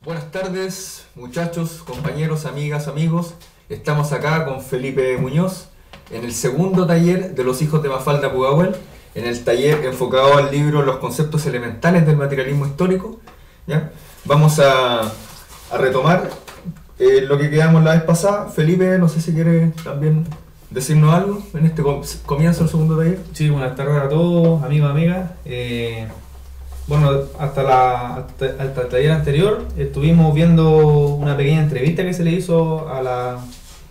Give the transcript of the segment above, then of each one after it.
Buenas tardes, muchachos, compañeros, amigas, amigos. Estamos acá con Felipe Muñoz en el segundo taller de los hijos de Mafalda Pudahuel, en el taller enfocado al libro Los conceptos elementales del materialismo histórico. ¿Ya? Vamos a retomar lo que quedamos la vez pasada. Felipe, no sé si quiere también decirnos algo en este comienzo del segundo taller. Sí, buenas tardes a todos, amigos, amigas. Bueno, hasta el taller anterior estuvimos viendo una pequeña entrevista que se le hizo a la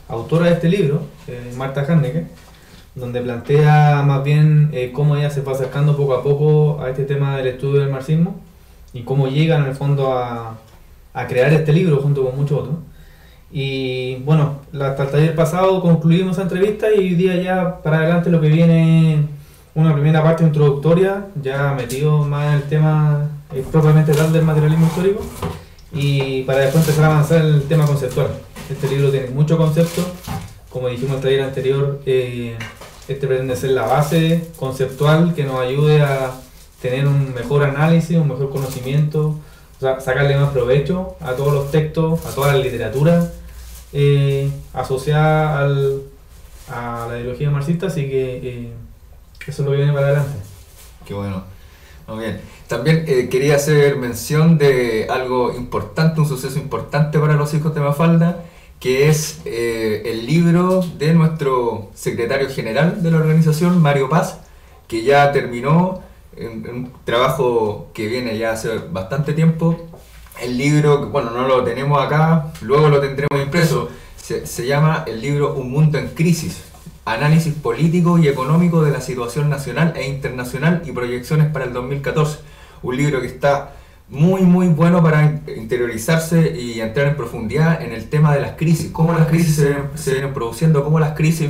autora de este libro, Marta Harnecker, donde plantea más bien cómo ella se va acercando poco a poco a este tema del estudio del marxismo y cómo llegan en el fondo a crear este libro junto con muchos otros. Y bueno, hasta el taller pasado concluimos esa entrevista y hoy día ya para adelante lo que viene una primera parte introductoria, ya metido más en el tema propiamente tal del materialismo histórico, y para después empezar a avanzar en el tema conceptual. Este libro tiene mucho concepto, como dijimos en el taller anterior, este pretende ser la base conceptual que nos ayude a tener un mejor análisis, un mejor conocimiento, o sea, sacarle más provecho a todos los textos, a toda la literatura asociada a la ideología marxista, así que eso es lo que viene para adelante. Qué bueno. Muy bien. También quería hacer mención de algo importante, un suceso importante para los hijos de Mafalda, que es el libro de nuestro secretario general de la organización, Mario Paz, que ya terminó en un trabajo que viene ya hace bastante tiempo. El libro, bueno, no lo tenemos acá, luego lo tendremos impreso, se llama el libro Un mundo en crisis, análisis político y económico de la situación nacional e internacional y proyecciones para el 2014. Un libro que está muy bueno para interiorizarse y entrar en profundidad en el tema de las crisis, cómo las crisis se vienen produciendo, cómo las crisis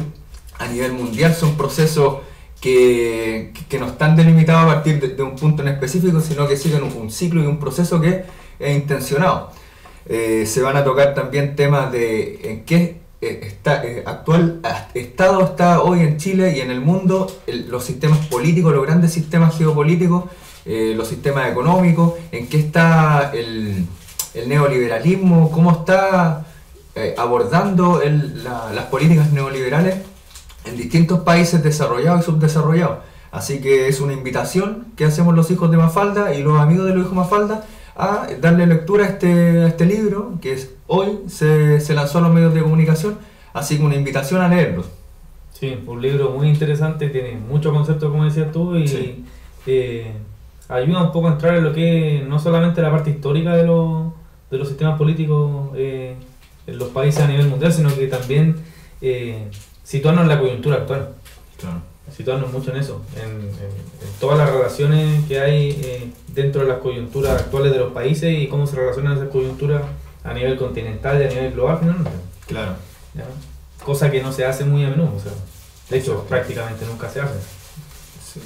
a nivel mundial son procesos que no están delimitados a partir de un punto en específico, sino que siguen un ciclo y un proceso que es intencionado. Se van a tocar también temas de en qué actual estado está hoy en Chile y en el mundo los sistemas políticos, los grandes sistemas geopolíticos, los sistemas económicos, en qué está el neoliberalismo, cómo está abordando las políticas neoliberales en distintos países desarrollados y subdesarrollados. Así que es una invitación que hacemos los hijos de Mafalda y los amigos de los hijos de Mafalda a darle lectura a este libro, que hoy se lanzó a los medios de comunicación, así que una invitación a leerlo. Sí, un libro muy interesante, tiene mucho concepto, como decías tú, y sí, ayuda un poco a entrar en lo que no solamente la parte histórica de los sistemas políticos en los países a nivel mundial, sino que también situarnos en la coyuntura actual. Claro. Situarnos mucho en eso, en todas las relaciones que hay dentro de las coyunturas actuales de los países y cómo se relacionan esas coyunturas a nivel continental y a nivel global finalmente. Claro. ¿Ya? Cosa que no se hace muy a menudo, o sea, de hecho prácticamente nunca se hace. Sí.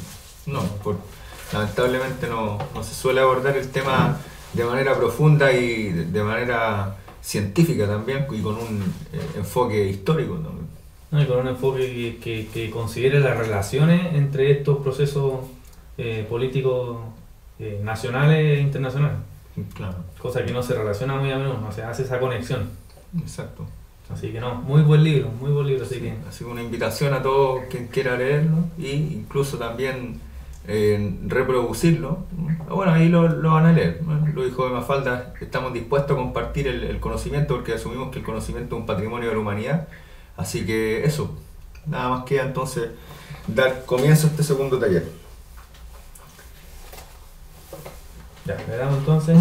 No, lamentablemente no se suele abordar el tema de manera profunda y de manera científica también, y con un enfoque histórico también. No, y con un enfoque que considere las relaciones entre estos procesos políticos nacionales e internacionales. Claro. Cosa que no se relaciona muy a menudo, no se hace esa conexión. Exacto. Así que no, muy buen libro, así que... Así que una invitación a todo quien quiera leerlo e incluso también reproducirlo. Bueno, ahí lo van a leer. Los hijos de Mafalda estamos dispuestos a compartir el conocimiento porque asumimos que el conocimiento es un patrimonio de la humanidad. Así que eso, nada más queda entonces dar comienzo a este segundo taller. Ya, le damos entonces.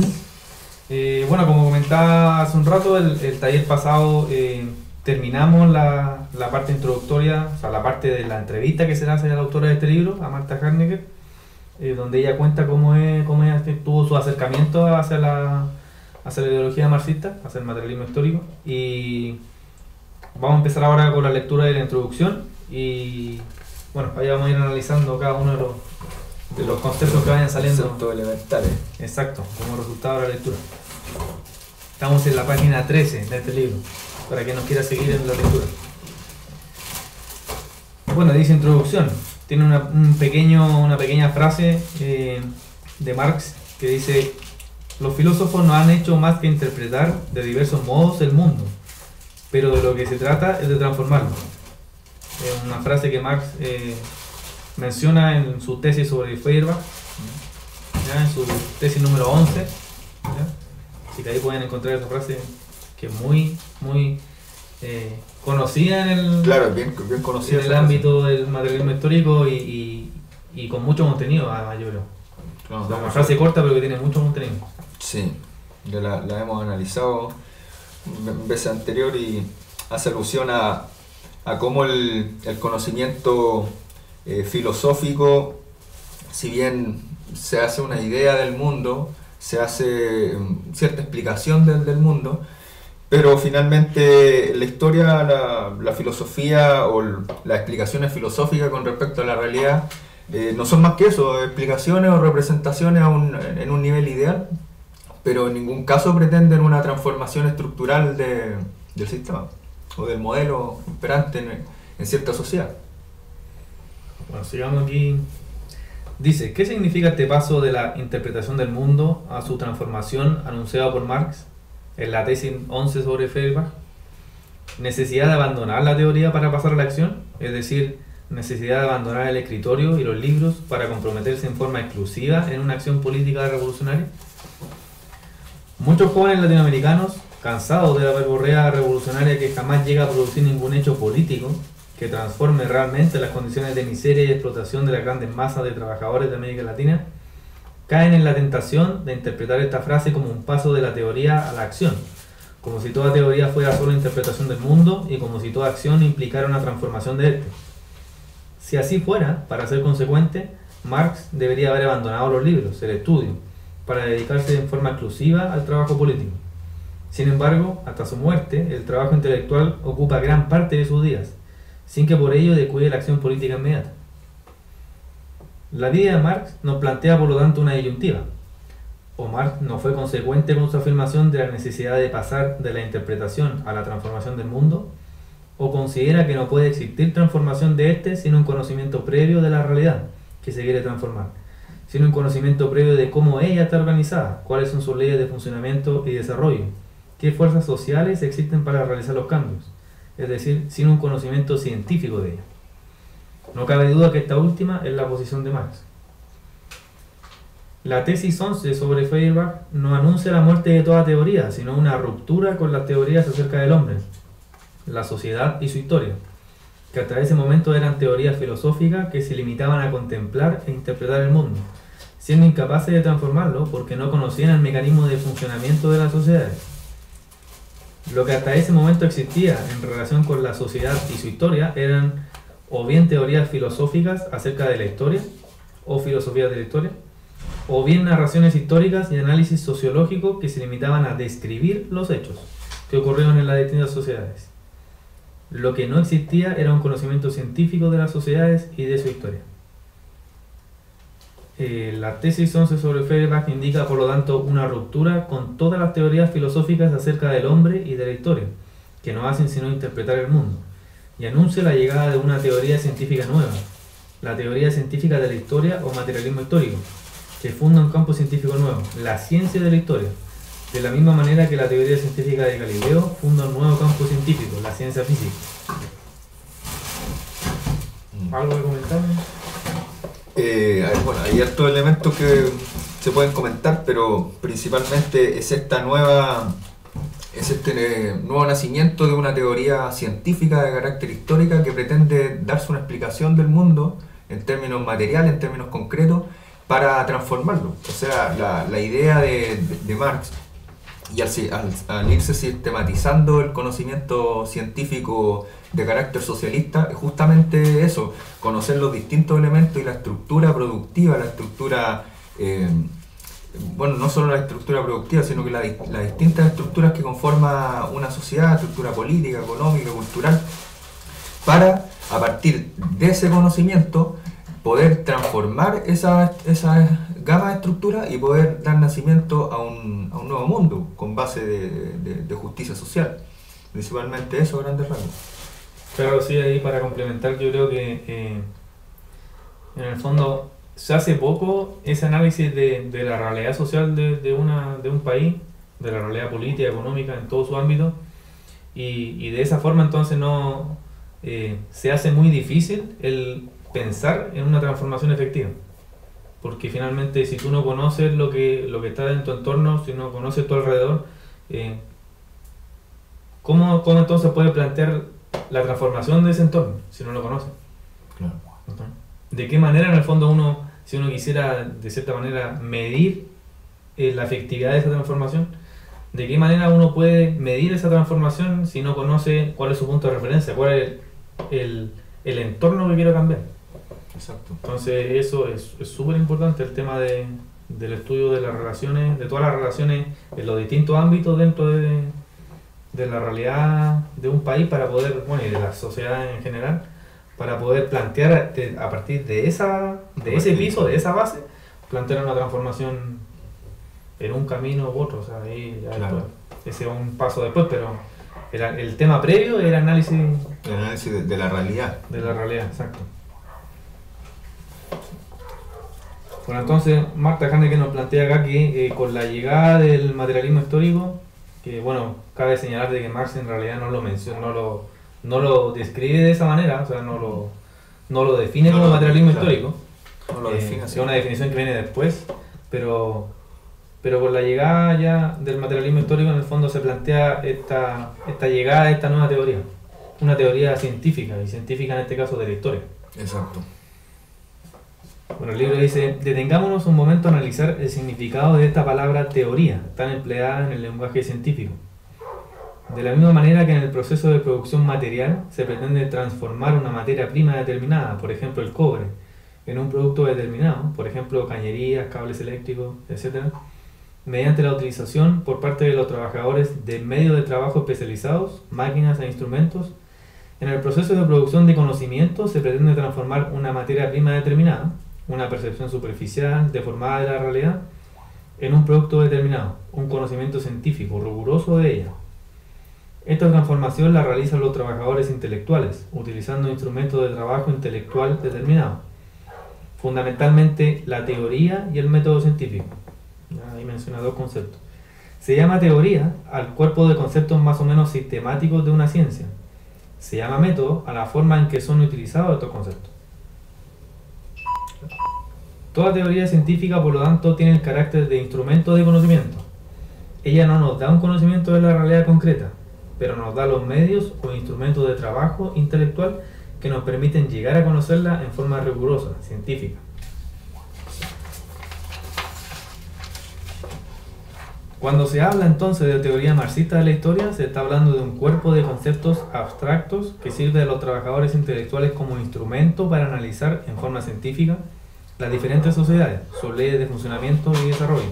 Bueno, como comentaba hace un rato, el taller pasado terminamos la parte introductoria, o sea, la parte de la entrevista que se le hace a la autora de este libro, a Marta Harnecker, donde ella cuenta cómo ella tuvo su acercamiento hacia la ideología marxista, hacia el materialismo histórico, y vamos a empezar ahora con la lectura de la introducción y bueno, ahí vamos a ir analizando cada uno de los conceptos que vayan saliendo. Conceptos elementales. Exacto, como resultado de la lectura. Estamos en la página 13 de este libro, para quien nos quiera seguir en la lectura. Bueno, dice introducción. Tiene una pequeña frase de Marx que dice: Los filósofos no han hecho más que interpretar de diversos modos el mundo, pero de lo que se trata es de transformarlo. Es una frase que Marx menciona en su tesis sobre Feuerbach, ¿ya? En su tesis número 11. ¿Ya? Así que ahí pueden encontrar esa frase que es muy conocida en el, claro, bien conocida en el ámbito del materialismo histórico y con mucho contenido, yo creo. Claro, Una frase corta pero que tiene mucho contenido. Sí, ya la hemos analizado en veces anterior y hace alusión a cómo el conocimiento filosófico, si bien se hace una idea del mundo, se hace cierta explicación del mundo, pero finalmente la historia, la filosofía o las explicaciones filosóficas con respecto a la realidad no son más que eso, explicaciones o representaciones en un nivel ideal, pero en ningún caso pretenden una transformación estructural del sistema o del modelo imperante en cierta sociedad. Bueno, sigamos aquí. Dice, ¿qué significa este paso de la interpretación del mundo a su transformación anunciado por Marx en la tesis 11 sobre Feuerbach? Necesidad de abandonar la teoría para pasar a la acción, es decir, necesidad de abandonar el escritorio y los libros para comprometerse en forma exclusiva en una acción política revolucionaria. Muchos jóvenes latinoamericanos, cansados de la verborrea revolucionaria que jamás llega a producir ningún hecho político que transforme realmente las condiciones de miseria y explotación de las grandes masas de trabajadores de América Latina, caen en la tentación de interpretar esta frase como un paso de la teoría a la acción, como si toda teoría fuera solo interpretación del mundo y como si toda acción implicara una transformación de este. Si así fuera, para ser consecuente, Marx debería haber abandonado los libros, el estudio, para dedicarse en forma exclusiva al trabajo político. Sin embargo, hasta su muerte, el trabajo intelectual ocupa gran parte de sus días, sin que por ello descuide la acción política inmediata. La vida de Marx nos plantea por lo tanto una disyuntiva. O Marx no fue consecuente con su afirmación de la necesidad de pasar de la interpretación a la transformación del mundo, o considera que no puede existir transformación de éste sin un conocimiento previo de la realidad que se quiere transformar, sin un conocimiento previo de cómo ella está organizada, cuáles son sus leyes de funcionamiento y desarrollo, qué fuerzas sociales existen para realizar los cambios, es decir, sin un conocimiento científico de ella. No cabe duda que esta última es la posición de Marx. La tesis 11 sobre Feuerbach no anuncia la muerte de toda teoría, sino una ruptura con las teorías acerca del hombre, la sociedad y su historia, que hasta ese momento eran teorías filosóficas que se limitaban a contemplar e interpretar el mundo, siendo incapaces de transformarlo porque no conocían el mecanismo de funcionamiento de las sociedades. Lo que hasta ese momento existía en relación con la sociedad y su historia eran o bien teorías filosóficas acerca de la historia, o filosofías de la historia, o bien narraciones históricas y análisis sociológico que se limitaban a describir los hechos que ocurrieron en las distintas sociedades. Lo que no existía era un conocimiento científico de las sociedades y de su historia. La tesis 11 sobre Feuerbach indica, por lo tanto, una ruptura con todas las teorías filosóficas acerca del hombre y de la historia, que no hacen sino interpretar el mundo, y anuncia la llegada de una teoría científica nueva, la teoría científica de la historia o materialismo histórico, que funda un campo científico nuevo, la ciencia de la historia, de la misma manera que la teoría científica de Galileo funda un nuevo campo científico, la ciencia física. ¿Algo que comentar? Bueno, hay ciertos elementos que se pueden comentar, pero principalmente es este nuevo nacimiento de una teoría científica de carácter histórica que pretende darse una explicación del mundo en términos materiales, en términos concretos, para transformarlo. O sea, la idea de Marx, y al irse sistematizando el conocimiento científico de carácter socialista, es justamente eso, conocer los distintos elementos y la estructura productiva, la estructura, no solo la estructura productiva, sino que las distintas estructuras que conforman una sociedad, estructura política, económica, cultural, para, a partir de ese conocimiento, poder transformar esa gama de estructuras y poder dar nacimiento a un nuevo mundo con base de justicia social. Principalmente eso, a grandes rasgos. Claro, sí, ahí para complementar, yo creo que en el fondo se hace poco ese análisis de la realidad social de un país, de la realidad política, económica, en todo su ámbito, y de esa forma entonces no se hace muy difícil el pensar en una transformación efectiva. Porque finalmente si tú no conoces lo que está en tu entorno, si no conoces tu alrededor, ¿cómo entonces puedes plantear la transformación de ese entorno si no lo conoces? Claro. ¿De qué manera en el fondo si uno quisiera de cierta manera medir la efectividad de esa transformación, de qué manera uno puede medir esa transformación si no conoce cuál es su punto de referencia, cuál es el entorno que quiero cambiar? Exacto. Entonces eso es súper importante, el tema del estudio de las relaciones, de todas las relaciones en los distintos ámbitos dentro de la realidad de un país para poder, bueno, y de la sociedad en general, para poder plantear a partir de ese piso, de esa base, plantear una transformación en un camino u otro. O sea, ahí ya claro. Ese es un paso después, pero el tema previo era el análisis de la realidad. De la realidad, exacto. Bueno, entonces Marta Handke nos plantea acá que con la llegada del materialismo histórico, que bueno, cabe señalar de que Marx en realidad no lo menciona, no lo describe de esa manera, o sea, no lo define como materialismo histórico. No lo define así. Es una definición que viene después, pero con la llegada ya del materialismo histórico en el fondo se plantea esta llegada de esta nueva teoría, una teoría científica, y científica en este caso de la historia. Exacto. Bueno, el libro dice: detengámonos un momento a analizar el significado de esta palabra teoría, tan empleada en el lenguaje científico. De la misma manera que en el proceso de producción material se pretende transformar una materia prima determinada, por ejemplo el cobre, en un producto determinado, por ejemplo cañerías, cables eléctricos, etc., mediante la utilización por parte de los trabajadores de medios de trabajo especializados, máquinas e instrumentos, en el proceso de producción de conocimiento se pretende transformar una materia prima determinada, una percepción superficial, deformada de la realidad, en un producto determinado, un conocimiento científico riguroso de ella. Esta transformación la realizan los trabajadores intelectuales, utilizando instrumentos de trabajo intelectual determinados, fundamentalmente la teoría y el método científico. Ya, ahí menciona dos conceptos. Se llama teoría al cuerpo de conceptos más o menos sistemáticos de una ciencia. Se llama método a la forma en que son utilizados estos conceptos. Toda teoría científica, por lo tanto, tiene el carácter de instrumento de conocimiento. Ella no nos da un conocimiento de la realidad concreta, pero nos da los medios o instrumentos de trabajo intelectual que nos permiten llegar a conocerla en forma rigurosa, científica. Cuando se habla entonces de teoría marxista de la historia, se está hablando de un cuerpo de conceptos abstractos que sirve a los trabajadores intelectuales como instrumento para analizar en forma científica las diferentes sociedades, sus leyes de funcionamiento y desarrollo.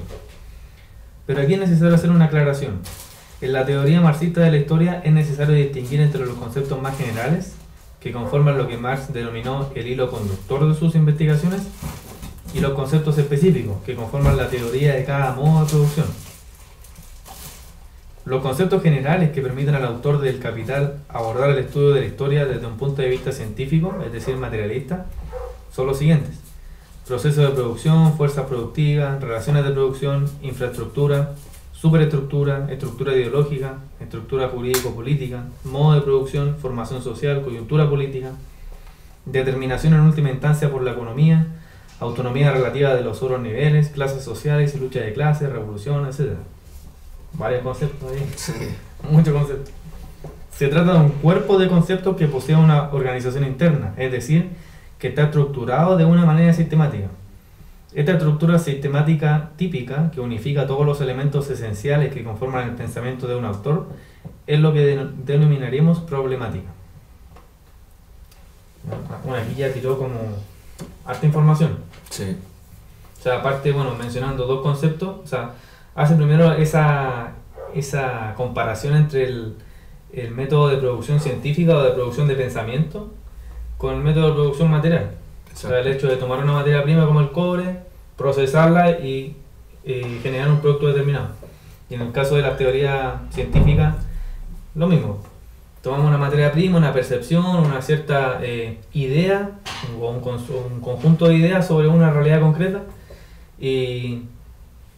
Pero aquí es necesario hacer una aclaración. En la teoría marxista de la historia es necesario distinguir entre los conceptos más generales, que conforman lo que Marx denominó el hilo conductor de sus investigaciones, y los conceptos específicos, que conforman la teoría de cada modo de producción. Los conceptos generales que permiten al autor del Capital abordar el estudio de la historia desde un punto de vista científico, es decir, materialista, son los siguientes: proceso de producción, fuerzas productivas, relaciones de producción, infraestructura, superestructura, estructura ideológica, estructura jurídico-política, modo de producción, formación social, coyuntura política, determinación en última instancia por la economía, autonomía relativa de los otros niveles, clases sociales y lucha de clases, revolución, etc. Varios conceptos ahí. Sí. Muchos conceptos. Se trata de un cuerpo de conceptos que posee una organización interna, es decir, que está estructurado de una manera sistemática. Esta estructura sistemática típica, que unifica todos los elementos esenciales que conforman el pensamiento de un autor, es lo que denominaríamos problemática. Bueno, aquí ya tiró como harta información. Sí. O sea, aparte, bueno, mencionando dos conceptos, o sea, hace primero esa comparación entre el método de producción científica o de producción de pensamiento con el método de producción material. Exacto. O sea, el hecho de tomar una materia prima como el cobre, procesarla y generar un producto determinado. Y en el caso de la teoría científica, lo mismo. Tomamos una materia prima, una percepción, una cierta idea o un conjunto de ideas sobre una realidad concreta y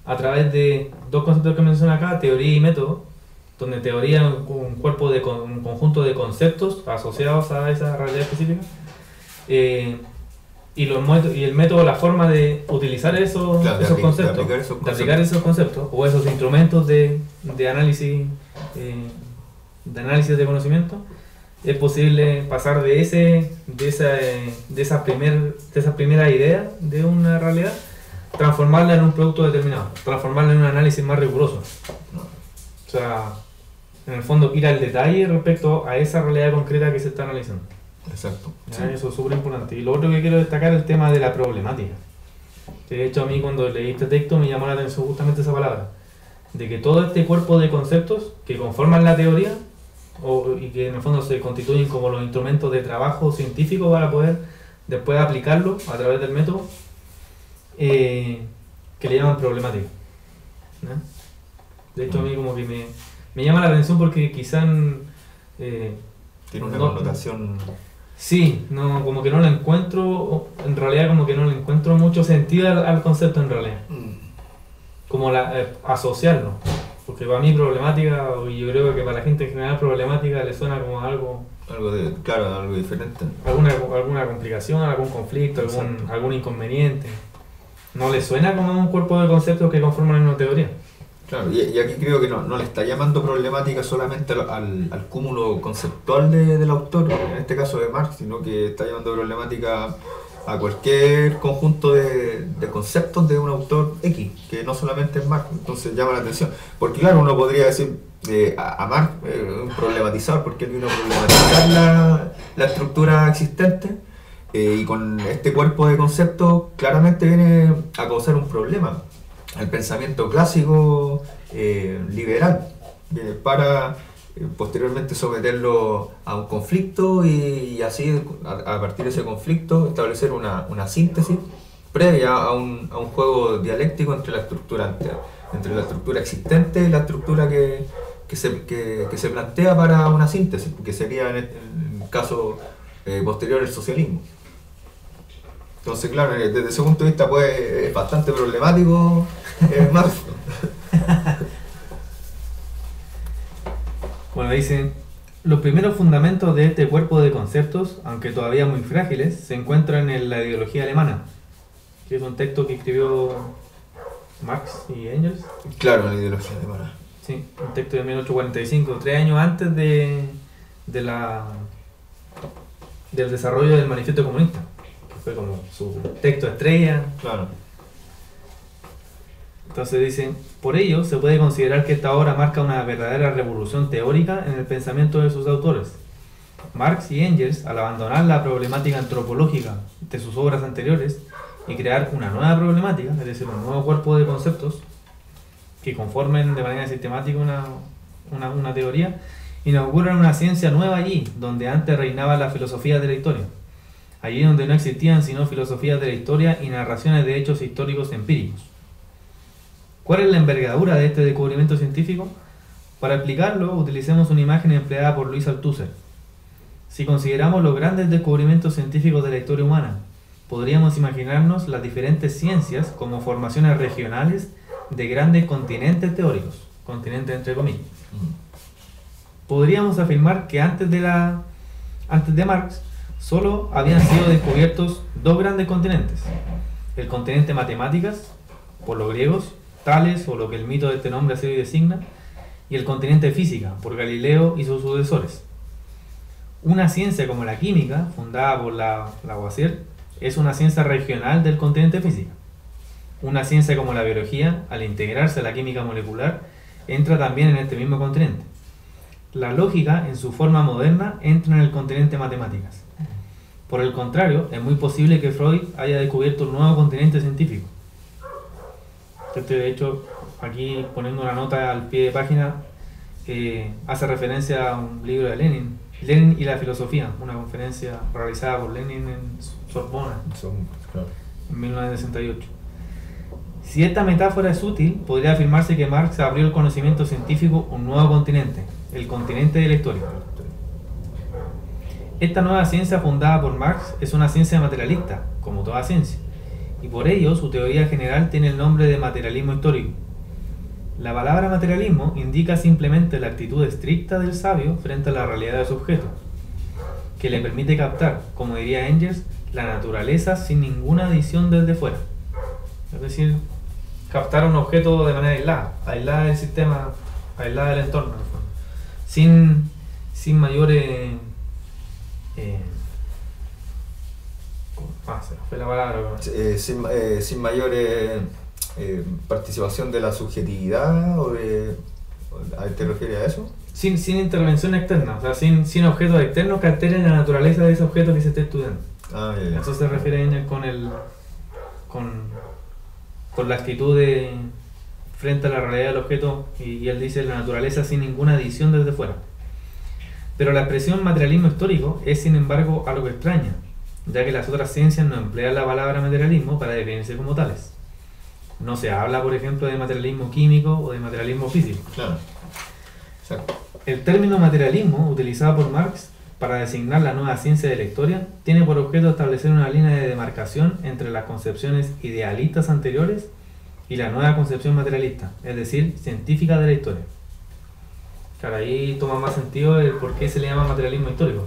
a través de dos conceptos que menciono acá, teoría y método, donde teoría es un conjunto de conceptos asociados a esa realidad específica y el método, la forma de utilizar esos conceptos, de aplicar esos conceptos o esos instrumentos de análisis de conocimiento, es posible pasar de esa primera idea de una realidad, transformarla en un producto determinado, transformarla en un análisis más riguroso. O sea, en el fondo ir al detalle respecto a esa realidad concreta que se está analizando. Exacto. Sí. Eso es súper importante. Y lo otro que quiero destacar es el tema de la problemática. De hecho, a mí cuando leí este texto me llamó la atención justamente esa palabra, de que todo este cuerpo de conceptos que conforman la teoría y que en el fondo se constituyen como los instrumentos de trabajo científico para poder después aplicarlo a través del método, que le llaman problemática, ¿no? De hecho, a mí como que me llama la atención porque quizás tiene una connotación. Sí, no, como que no le encuentro, en realidad como que no le encuentro mucho sentido al concepto en realidad. Como asociarlo. Porque para mí problemática, y yo creo que para la gente en general problemática le suena como algo diferente. Alguna complicación, algún conflicto, algún inconveniente. No le suena como un cuerpo de conceptos que conforman una teoría. Claro, y aquí creo que no le está llamando problemática solamente al cúmulo conceptual del autor, en este caso de Marx, sino que está llamando problemática a cualquier conjunto de conceptos de un autor X, que no solamente es Marx. Entonces llama la atención. Porque claro, uno podría decir a Marx un problematizador, porque él vino a problematizar la estructura existente, y con este cuerpo de conceptos claramente viene a causar un problema. El pensamiento clásico liberal, para posteriormente someterlo a un conflicto y así a partir de ese conflicto establecer una síntesis previa a un juego dialéctico entre la estructura existente y la estructura que se plantea para una síntesis, que sería en el caso posterior el socialismo. Entonces, claro, desde ese punto de vista pues es bastante problemático Marx. Bueno, dicen, los primeros fundamentos de este cuerpo de conceptos, aunque todavía muy frágiles, se encuentran en la ideología alemana, que es un texto que escribió Marx y Engels. Claro, la ideología alemana. Sí, un texto de 1845, 3 años antes del desarrollo del Manifiesto Comunista. Fue como su texto estrella. Claro. Entonces dicen, por ello se puede considerar que esta obra marca una verdadera revolución teórica en el pensamiento de sus autores. Marx y Engels, al abandonar la problemática antropológica de sus obras anteriores y crear una nueva problemática, es decir, un nuevo cuerpo de conceptos que conformen de manera sistemática una teoría, inauguran una ciencia nueva allí, donde antes reinaba la filosofía de la historia. Allí donde no existían sino filosofías de la historia y narraciones de hechos históricos empíricos. ¿Cuál es la envergadura de este descubrimiento científico? Para explicarlo, utilicemos una imagen empleada por Luis Althusser. Si consideramos los grandes descubrimientos científicos de la historia humana, podríamos imaginarnos las diferentes ciencias como formaciones regionales de grandes continentes teóricos, continentes entre comillas. Podríamos afirmar que antes de Marx, solo habían sido descubiertos dos grandes continentes: el continente matemáticas, por los griegos, Tales, o lo que el mito de este nombre así designa, y el continente física, por Galileo y sus sucesores. Una ciencia como la química, fundada por Lavoisier, es una ciencia regional del continente física. Una ciencia como la biología, al integrarse a la química molecular, entra también en este mismo continente. La lógica, en su forma moderna, entra en el continente matemáticas. Por el contrario, es muy posible que Freud haya descubierto un nuevo continente científico. De hecho, aquí poniendo una nota al pie de página, hace referencia a un libro de Lenin, Lenin y la filosofía, una conferencia realizada por Lenin en Sorbona, en 1968. Si esta metáfora es útil, podría afirmarse que Marx abrió el conocimiento científico un nuevo continente, el continente de la historia. Esta nueva ciencia fundada por Marx es una ciencia materialista, como toda ciencia, y por ello su teoría general tiene el nombre de materialismo histórico. La palabra materialismo indica simplemente la actitud estricta del sabio frente a la realidad de su objeto, que le permite captar, como diría Engels, la naturaleza sin ninguna adición desde fuera. Es decir, captar un objeto de manera aislada del sistema, aislada del entorno, sin mayores... se me fue la palabra. Sin mayor participación de la subjetividad ¿te refieres a eso? Sin intervención externa, o sea, sin objetos externos que alteren la naturaleza de ese objeto que se esté estudiando. Ya. Eso se refiere Engels con la actitud de frente a la realidad del objeto, y él dice la naturaleza sin ninguna adición desde fuera. Pero la expresión materialismo histórico es sin embargo algo extraña, ya que las otras ciencias no emplean la palabra materialismo para definirse como tales. No se habla, por ejemplo, de materialismo químico o de materialismo físico. Claro. Exacto. El término materialismo, utilizado por Marx para designar la nueva ciencia de la historia, tiene por objeto establecer una línea de demarcación entre las concepciones idealistas anteriores y la nueva concepción materialista, es decir, científica de la historia. Claro, ahí toma más sentido el por qué se le llama materialismo histórico.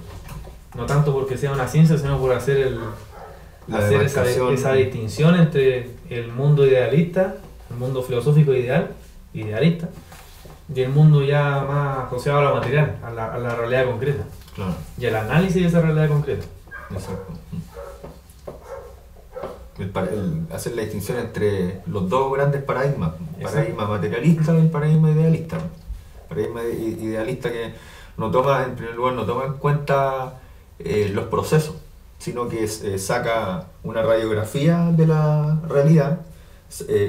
No tanto porque sea una ciencia, sino por hacer esa distinción entre el mundo idealista, el mundo filosófico idealista, y el mundo ya más asociado a lo material, a la realidad concreta. Claro. Y el análisis de esa realidad concreta. Exacto. Hacer la distinción entre los dos grandes paradigmas, el paradigma materialista y el paradigma idealista. El paradigma idealista que no toma, en primer lugar, no toma en cuenta los procesos, sino que saca una radiografía de la realidad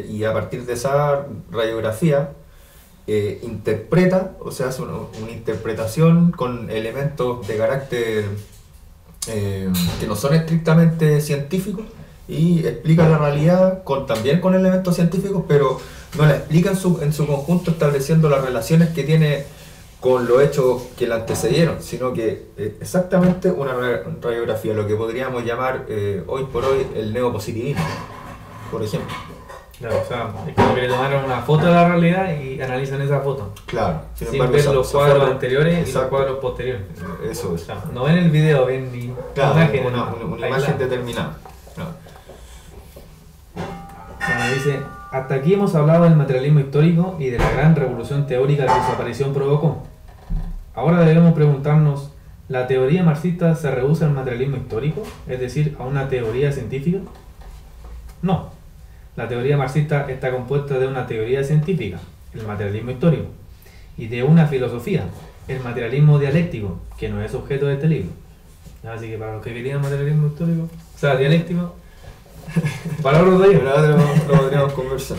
y a partir de esa radiografía interpreta, o sea, hace una interpretación con elementos de carácter que no son estrictamente científicos, y explica la realidad también con elementos científicos, pero no la explica en su conjunto, estableciendo las relaciones que tiene con los hechos que la antecedieron, sino que exactamente una radiografía, lo que podríamos llamar hoy por hoy el neopositivismo, por ejemplo. Claro, o sea, es como que le tomaron una foto de la realidad y analizan esa foto. Claro, sin ver los cuadros anteriores y los cuadros posteriores. Eso es. O sea, no ven el video, ven ni una imagen determinada. Claro. Bueno, dice, hasta aquí hemos hablado del materialismo histórico y de la gran revolución teórica que su aparición provocó. Ahora debemos preguntarnos, ¿la teoría marxista se reduce al materialismo histórico, es decir, a una teoría científica? No. La teoría marxista está compuesta de una teoría científica, el materialismo histórico, y de una filosofía, el materialismo dialéctico, que no es objeto de este libro. Así que para los que querían materialismo histórico, o sea, dialéctico, palabras de ellos. Lo podríamos conversar.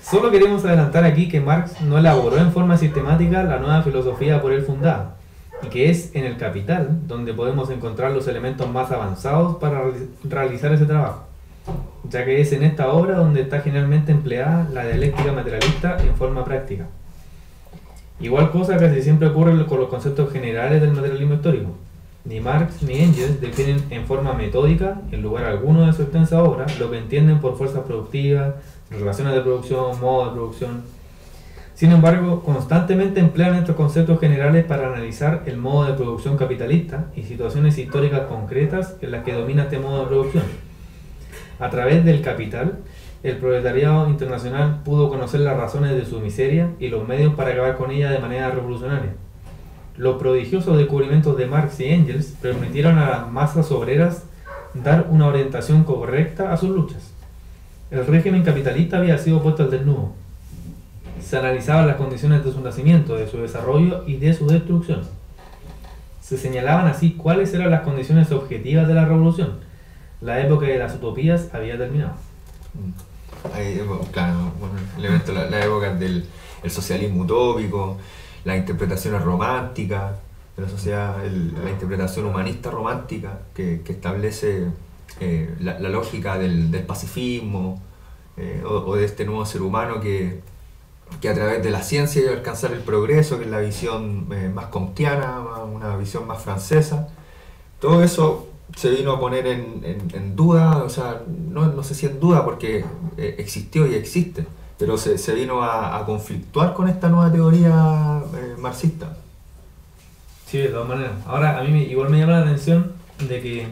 Solo queremos adelantar aquí que Marx no elaboró en forma sistemática la nueva filosofía por él fundada, y que es en el Capital donde podemos encontrar los elementos más avanzados para realizar ese trabajo, ya que es en esta obra donde está generalmente empleada la dialéctica materialista en forma práctica. Igual cosa casi siempre ocurre con los conceptos generales del materialismo histórico. Ni Marx ni Engels definen en forma metódica, en lugar alguno de su extensa obra, lo que entienden por fuerzas productivas, relaciones de producción, modo de producción. Sin embargo, constantemente emplean estos conceptos generales para analizar el modo de producción capitalista y situaciones históricas concretas en las que domina este modo de producción. A través del Capital, el proletariado internacional pudo conocer las razones de su miseria y los medios para acabar con ella de manera revolucionaria. Los prodigiosos descubrimientos de Marx y Engels permitieron a las masas obreras dar una orientación correcta a sus luchas. El régimen capitalista había sido puesto al desnudo. Se analizaban las condiciones de su nacimiento, de su desarrollo y de su destrucción. Se señalaban así cuáles eran las condiciones objetivas de la revolución. La época de las utopías había terminado. Claro, bueno, la época del socialismo utópico, las interpretaciones románticas de la sociedad, la interpretación humanista romántica que establece la lógica del pacifismo o de este nuevo ser humano que a través de la ciencia iba a alcanzar el progreso, que es la visión más comtiana, una visión más francesa. todo eso se vino a poner en duda, o sea, no sé si en duda porque existió y existe, pero se vino a conflictuar con esta nueva teoría marxista. Sí, de todas maneras. Ahora, a mí igual me llama la atención de que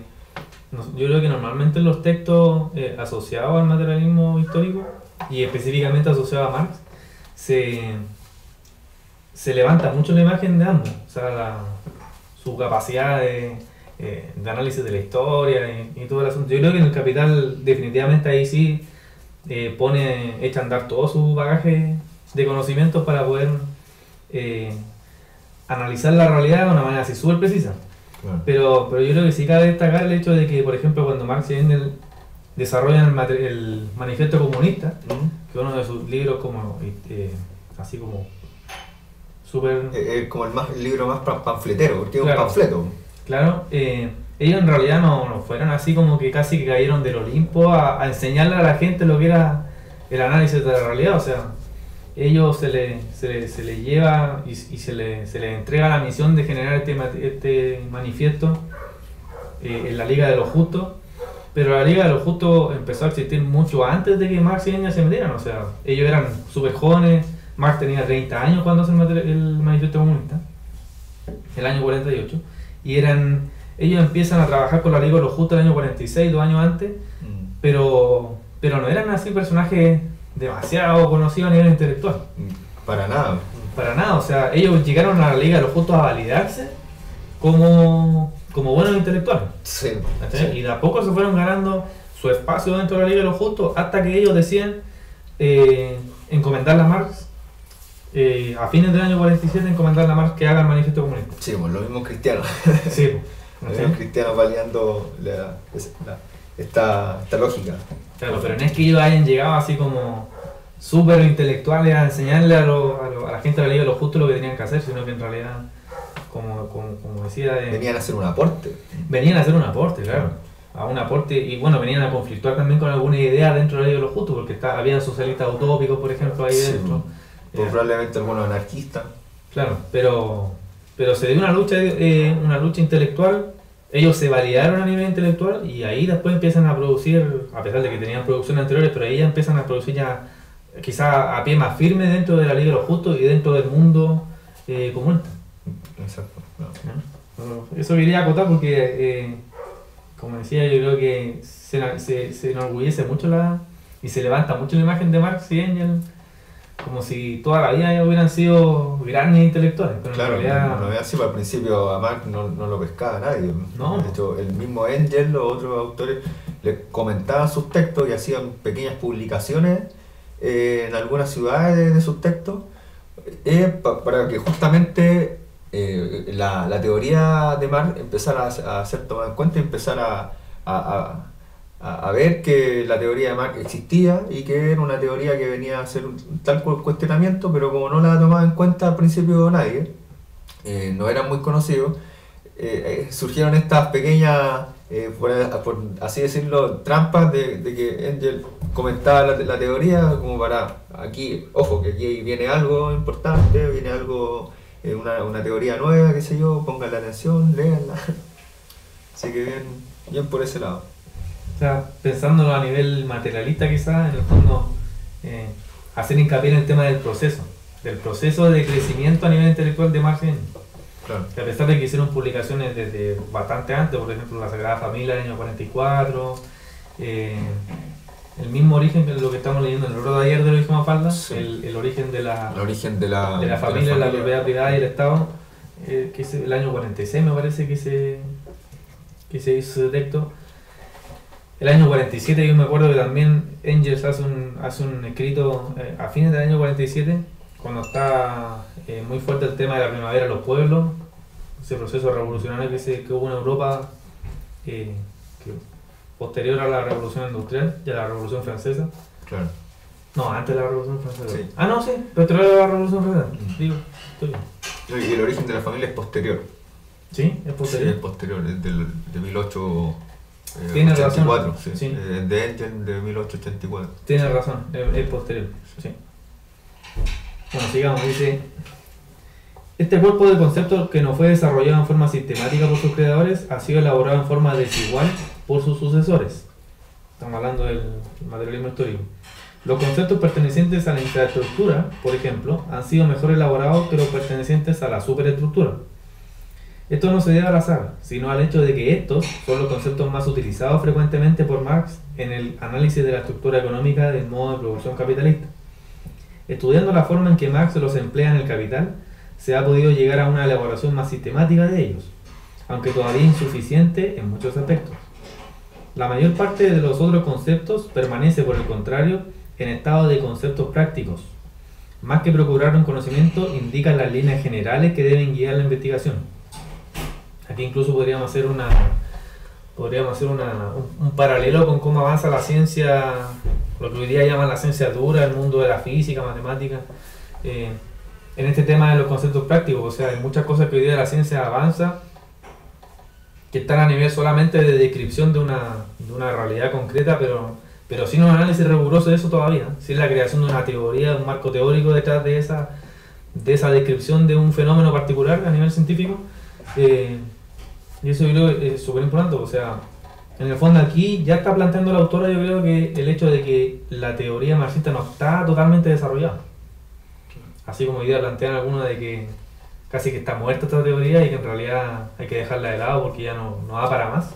yo creo que normalmente en los textos asociados al materialismo histórico y específicamente asociados a Marx, se levanta mucho la imagen de ambos, o sea, su capacidad de análisis de la historia y todo el asunto. Yo creo que en el Capital definitivamente ahí sí echa a andar todo su bagaje de conocimientos para poder analizar la realidad de una manera así súper precisa. Claro. Pero yo creo que sí cabe destacar el hecho de que, por ejemplo, cuando Marx y Engels desarrollan el Manifiesto Comunista, que es uno de sus libros como así como súper... como el libro más panfletero, porque es Claro. un panfleto. Claro, ellos en realidad no fueron así como que casi que cayeron del Olimpo a enseñarle a la gente lo que era el análisis de la realidad, o sea, ellos se le lleva y se le entrega la misión de generar este manifiesto en la Liga de los Justos, pero la Liga de los Justos empezó a existir mucho antes de que Marx y Engels se metieran, o sea, ellos eran súper jóvenes, Marx tenía 30 años cuando hace el Manifiesto Comunista, el año 48, y ellos empiezan a trabajar con la Liga de los Justos el año 46, 2 años antes, pero no eran así personajes demasiado conocidos a nivel intelectual. Para nada. Para nada, o sea, ellos llegaron a la Liga de los Justos a validarse como buenos intelectuales. Sí. ¿Cachai? Y de a poco se fueron ganando su espacio dentro de la Liga de los Justos hasta que ellos deciden encomendarle a Marx, a fines del año 47, encomendarle a Marx que haga el Manifiesto Comunista. Sí, pues los mismos cristianos. Sí, Los mismos cristianos validando esta lógica. claro, pero no es que ellos hayan llegado así como súper intelectuales a enseñarle a la gente de la Liga de los Justos lo que tenían que hacer, sino que en realidad, como decía... Venían a hacer un aporte. Venían a hacer un aporte, claro. A un aporte, y bueno, venían a conflictuar también con alguna idea dentro de la Liga de los Justos, porque habían socialistas utópicos, por ejemplo, ahí Sí, dentro. probablemente algunos anarquistas. Claro, pero se dio una lucha intelectual. Ellos se validaron a nivel intelectual y ahí después empiezan a producir, a pesar de que tenían producciones anteriores, pero ahí ya empiezan a producir ya quizá a pie más firme dentro de la Liga de los Justos y dentro del mundo comunista. Exacto. No. Eso quería acotar porque, como decía, yo creo que se enorgullece mucho y se levanta mucho la imagen de Marx y Engels como si toda la vida hubieran sido grandes intelectuales, pero Claro, en realidad... no es así, al principio a Marx no lo pescaba nadie. No. De hecho, el mismo Engels, los otros autores, le comentaban sus textos y hacían pequeñas publicaciones en algunas ciudades de sus textos para que justamente la teoría de Marx empezara a ser tomada en cuenta y empezar a ver que la teoría de Marx existía y que era una teoría que venía a hacer un tal cuestionamiento, pero como no la tomaba en cuenta al principio nadie, no eran muy conocidos, surgieron estas pequeñas, por así decirlo, trampas de que Engels comentaba la teoría como para, aquí, ojo, que aquí viene algo importante, viene algo, una teoría nueva, qué sé yo, pónganle atención, léanla. Así que bien por ese lado. O sea, pensándolo a nivel materialista quizás, en el fondo, hacer hincapié en el tema del proceso de crecimiento a nivel intelectual de Marx y Engels. Claro. Que a pesar de que hicieron publicaciones desde bastante antes, por ejemplo la Sagrada Familia del año 44, el mismo origen que lo que estamos leyendo en el libro de ayer de Luis Mafalda, Sí. el origen de la familia, la propiedad privada y el Estado, que es el año 46 me parece que se hizo ese texto. El año 47 yo me acuerdo que también Engels hace un escrito a fines del año 47, cuando está muy fuerte el tema de la primavera de los pueblos, ese proceso revolucionario que hubo en Europa, que posterior a la Revolución Industrial y a la Revolución Francesa. Claro. No, antes de la Revolución Francesa. Sí. Ah, no, sí, posterior a la Revolución Francesa. Digo, estoy bien. Y el origen de la familia es posterior. ¿Sí? ¿Es Sí, es posterior? posterior, es de 1884. Tiene razón. Sí. Sí. De Engels de 1884. Tienes razón, es posterior. Sí. Bueno, sigamos, dice... Este cuerpo de conceptos que no fue desarrollado en forma sistemática por sus creadores ha sido elaborado en forma desigual por sus sucesores. Estamos hablando del materialismo histórico. Los conceptos pertenecientes a la infraestructura, por ejemplo, han sido mejor elaborados que los pertenecientes a la superestructura. Esto no se debe al azar, sino al hecho de que estos son los conceptos más utilizados frecuentemente por Marx en el análisis de la estructura económica del modo de producción capitalista. Estudiando la forma en que Marx los emplea en el Capital, se ha podido llegar a una elaboración más sistemática de ellos, aunque todavía insuficiente en muchos aspectos. La mayor parte de los otros conceptos permanece, por el contrario, en estado de conceptos prácticos. Más que procurar un conocimiento, indican las líneas generales que deben guiar la investigación. Aquí incluso podríamos hacer un paralelo con cómo avanza la ciencia, lo que hoy día llaman la ciencia dura, el mundo de la física, matemática, en este tema de los conceptos prácticos. O sea, hay muchas cosas que hoy día la ciencia avanza que están a nivel solamente de descripción de una realidad concreta, pero sin un análisis riguroso de eso todavía, sin la creación de una teoría, de un marco teórico detrás de esa descripción de un fenómeno particular a nivel científico. Y eso yo creo que es súper importante. O sea, en el fondo aquí ya está planteando la autora, yo creo, que el hecho de que la teoría marxista no está totalmente desarrollada. Así como hoy día plantean algunos de que casi que está muerta esta teoría y que en realidad hay que dejarla de lado porque ya no da para más.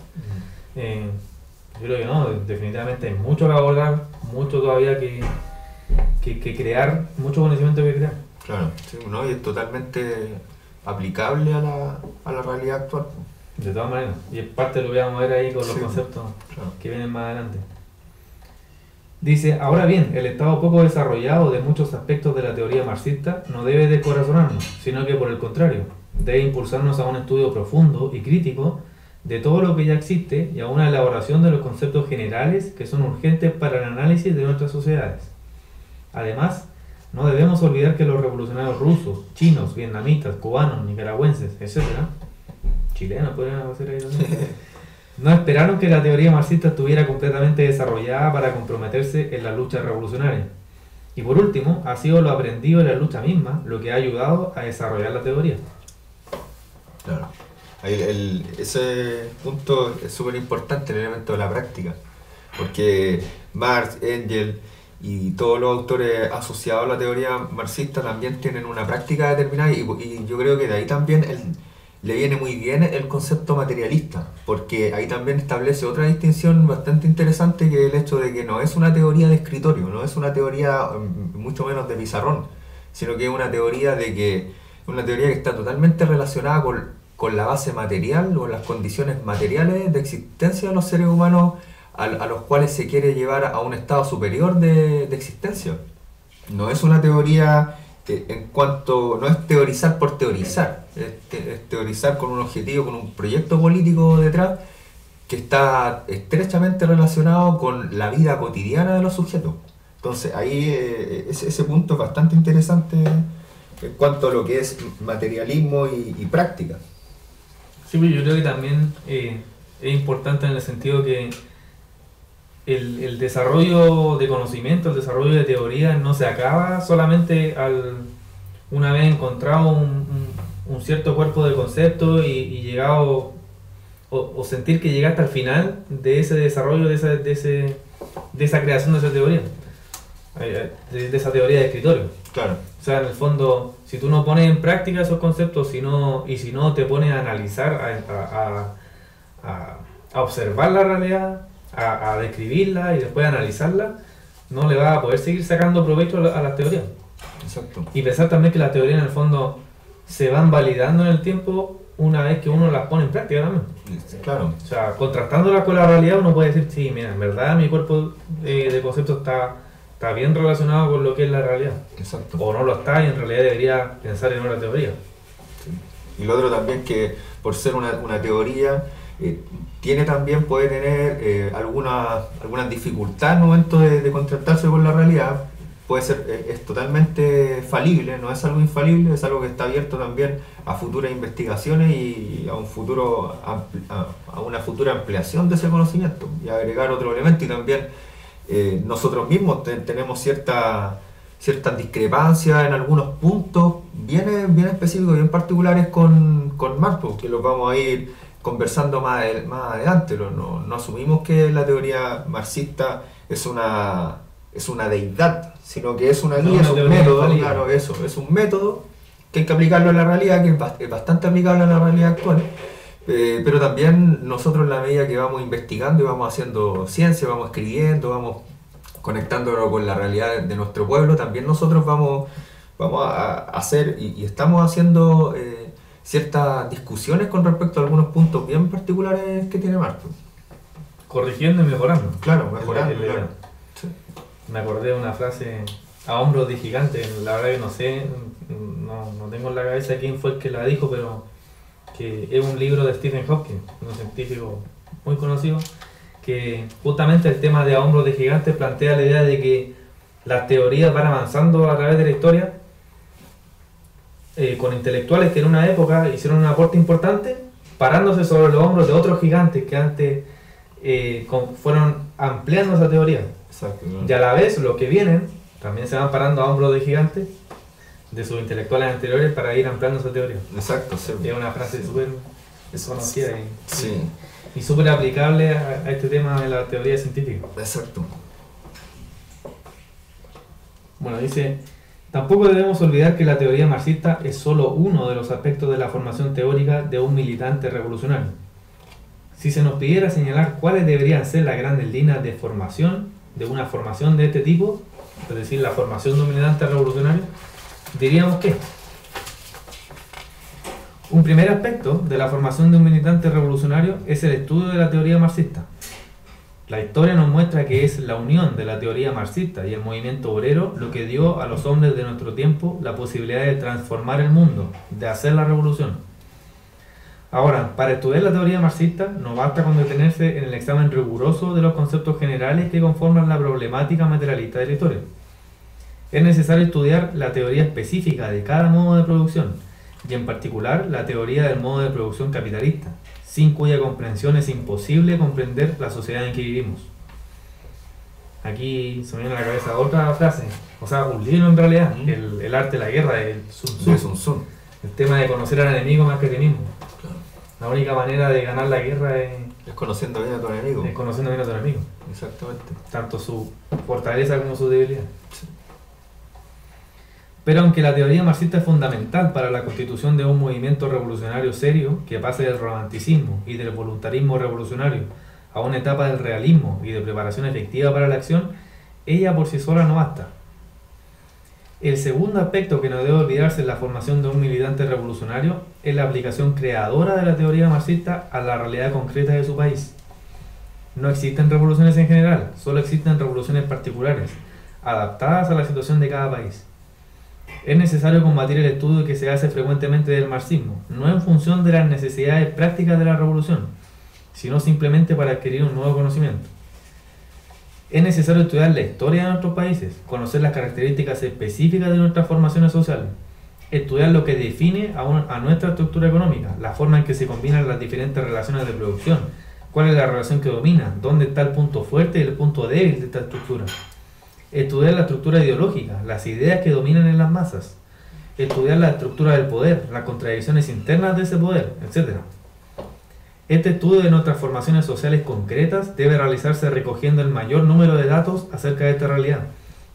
Yo creo que no, definitivamente hay mucho que abordar, mucho todavía que crear, mucho conocimiento que crear. Claro, sí, ¿no? Y es totalmente aplicable a la realidad actual. De todas maneras, y es parte de lo que vamos a ver ahí con los conceptos claro, que vienen más adelante. Dice, ahora bien, el estado poco desarrollado de muchos aspectos de la teoría marxista no debe descorazonarnos, sino que por el contrario, debe impulsarnos a un estudio profundo y crítico de todo lo que ya existe y a una elaboración de los conceptos generales que son urgentes para el análisis de nuestras sociedades. Además, no debemos olvidar que los revolucionarios rusos, chinos, vietnamitas, cubanos, nicaragüenses, etc., chilenos podrían hacer ahí también, no esperaron que la teoría marxista estuviera completamente desarrollada para comprometerse en la lucha revolucionaria. Y por último, ha sido lo aprendido en la lucha misma lo que ha ayudado a desarrollar la teoría. Claro. Ese punto es súper importante, el elemento de la práctica, porque Marx, Engels y todos los autores asociados a la teoría marxista también tienen una práctica determinada y yo creo que de ahí también le viene muy bien el concepto materialista, porque ahí también establece otra distinción bastante interesante, que es el hecho de que no es una teoría de escritorio, no es una teoría mucho menos de pizarrón, sino que es una teoría que está totalmente relacionada con la base material o las condiciones materiales de existencia de los seres humanos a los cuales se quiere llevar a un estado superior de existencia. No es una teoría no es teorizar por teorizar, es teorizar con un objetivo, con un proyecto político detrás que está estrechamente relacionado con la vida cotidiana de los sujetos. Entonces ahí ese punto es bastante interesante en cuanto a lo que es materialismo y práctica. Sí, yo creo que también es importante en el sentido que el desarrollo de conocimiento, el desarrollo de teoría no se acaba solamente una vez encontrado un cierto cuerpo de conceptos y llegado o sentir que llegaste al final de ese desarrollo, de esa creación de esa teoría, de esa teoría de escritorio. Claro. O sea, en el fondo, si tú no pones en práctica esos conceptos, si no te pones a analizar, a observar la realidad, a describirla y después a analizarla, no le vas a poder seguir sacando provecho a las teorías. Exacto. Y pensar también que las teorías en el fondo se van validando en el tiempo una vez que uno las pone en práctica también. Claro. O sea, contrastándolas con la realidad uno puede decir, sí, mira, en verdad mi cuerpo de conceptos está bien relacionado con lo que es la realidad. Exacto. O no lo está y en realidad debería pensar en una teoría. Sí. Y lo otro también que por ser una teoría puede tener alguna dificultad al momento de contrastarse con la realidad. Puede ser, es totalmente falible, no es algo infalible, es algo que está abierto también a futuras investigaciones y a una futura ampliación de ese conocimiento y agregar otro elemento. Y también nosotros mismos tenemos ciertas discrepancias en algunos puntos bien específicos, bien particulares con Marx, que los vamos a ir conversando más adelante. No asumimos que la teoría marxista es una deidad, sino que es una guía, es un método, claro, eso, es un método que hay que aplicarlo a la realidad, que es bastante aplicable a la realidad actual. Pero también nosotros, en la medida que vamos investigando y vamos haciendo ciencia, vamos escribiendo, vamos conectándolo con la realidad de nuestro pueblo, también nosotros vamos a hacer y estamos haciendo ciertas discusiones con respecto a algunos puntos bien particulares que tiene Marx. Corrigiendo y mejorando. Claro, mejorando. Claro. Sí. Me acordé de una frase: a hombros de gigante. La verdad que no sé, no tengo en la cabeza quién fue el que la dijo, pero que es un libro de Stephen Hawking, un científico muy conocido, que justamente el tema de a hombros de gigante plantea la idea de que las teorías van avanzando a través de la historia con intelectuales que en una época hicieron un aporte importante, parándose sobre los hombros de otros gigantes que antes fueron ampliando esa teoría. Exacto, ¿no? Y a la vez los que vienen también se van parando a hombros de gigantes de sus intelectuales anteriores para ir ampliando esa teoría. Exacto, sí. Es una frase súper conocida sí. Y súper aplicable a este tema de la teoría científica. Exacto. Bueno, dice: tampoco debemos olvidar que la teoría marxista es solo uno de los aspectos de la formación teórica de un militante revolucionario. Si se nos pidiera señalar cuáles deberían ser las grandes líneas de formación de una formación de este tipo, es decir, la formación de un militante revolucionario, diríamos que un primer aspecto de la formación de un militante revolucionario es el estudio de la teoría marxista. La historia nos muestra que es la unión de la teoría marxista y el movimiento obrero lo que dio a los hombres de nuestro tiempo la posibilidad de transformar el mundo, de hacer la revolución. Ahora, para estudiar la teoría marxista no basta con detenerse en el examen riguroso de los conceptos generales que conforman la problemática materialista de la historia. Es necesario estudiar la teoría específica de cada modo de producción, y en particular la teoría del modo de producción capitalista, sin cuya comprensión es imposible comprender la sociedad en que vivimos. Aquí se me viene a la cabeza otra frase, o sea, un libro en realidad, el arte de la guerra de Sun Tzu. El tema de conocer al enemigo más que a ti mismo. Claro. La única manera de ganar la guerra es conociendo bien a tu enemigo. Es conociendo bien a tu enemigo. Exactamente. Tanto su fortaleza como su debilidad. Sí. Pero aunque la teoría marxista es fundamental para la constitución de un movimiento revolucionario serio que pase del romanticismo y del voluntarismo revolucionario a una etapa del realismo y de preparación efectiva para la acción, ella por sí sola no basta. El segundo aspecto que no debe olvidarse en la formación de un militante revolucionario es la aplicación creadora de la teoría marxista a la realidad concreta de su país. No existen revoluciones en general, solo existen revoluciones particulares, adaptadas a la situación de cada país. Es necesario combatir el estudio que se hace frecuentemente del marxismo, no en función de las necesidades prácticas de la revolución, sino simplemente para adquirir un nuevo conocimiento. Es necesario estudiar la historia de nuestros países, conocer las características específicas de nuestras formaciones sociales, estudiar lo que define a nuestra estructura económica, la forma en que se combinan las diferentes relaciones de producción, cuál es la relación que domina, dónde está el punto fuerte y el punto débil de esta estructura. Estudiar la estructura ideológica, las ideas que dominan en las masas. Estudiar la estructura del poder, las contradicciones internas de ese poder, etc. Este estudio de nuestras formaciones sociales concretas debe realizarse recogiendo el mayor número de datos acerca de esta realidad,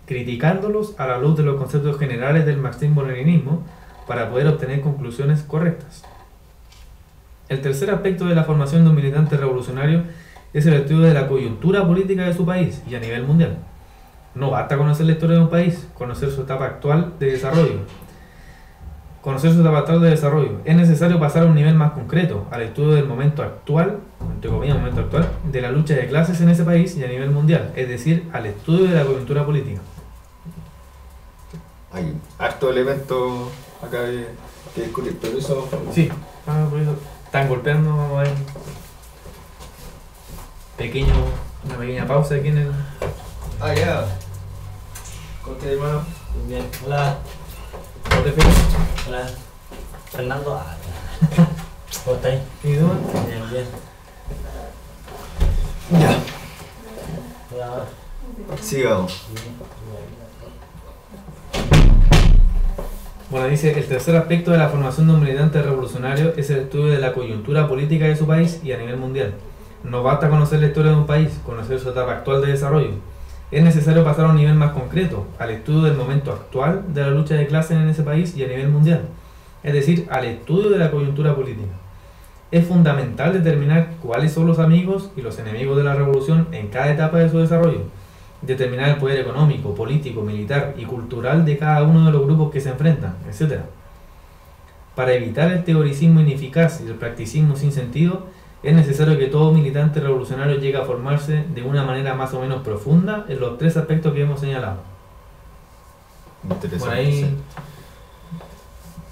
criticándolos a la luz de los conceptos generales del marxismo-leninismo para poder obtener conclusiones correctas. El tercer aspecto de la formación de un militante revolucionario es el estudio de la coyuntura política de su país y a nivel mundial. No basta conocer la historia de un país, conocer su etapa actual de desarrollo. Es necesario pasar a un nivel más concreto, al estudio del momento actual, entre comillas, momento actual, de la lucha de clases en ese país y a nivel mundial, es decir, al estudio de la coyuntura política. Hay harto elemento acá que discutir, pero eso... Sí, por eso están golpeando ahí. Una pequeña pausa aquí en el... Ah, ya. ¿Cómo hermano? Bien, hola. ¿Cómo te fijas? Hola. Fernando. ¿Cómo estáis? ¿Y tú? Bien, bien. Ya. Hola. Sigamos. Bueno, dice, el tercer aspecto de la formación de un militante revolucionario es el estudio de la coyuntura política de su país y a nivel mundial. No basta conocer la historia de un país, conocer su etapa actual de desarrollo. Es necesario pasar a un nivel más concreto, al estudio del momento actual de la lucha de clases en ese país y a nivel mundial. Es decir, al estudio de la coyuntura política. Es fundamental determinar cuáles son los amigos y los enemigos de la revolución en cada etapa de su desarrollo. Determinar el poder económico, político, militar y cultural de cada uno de los grupos que se enfrentan, etc. Para evitar el teoricismo ineficaz y el practicismo sin sentido, es necesario que todo militante revolucionario llegue a formarse de una manera más o menos profunda en los tres aspectos que hemos señalado. Interesante. Por ahí, sí.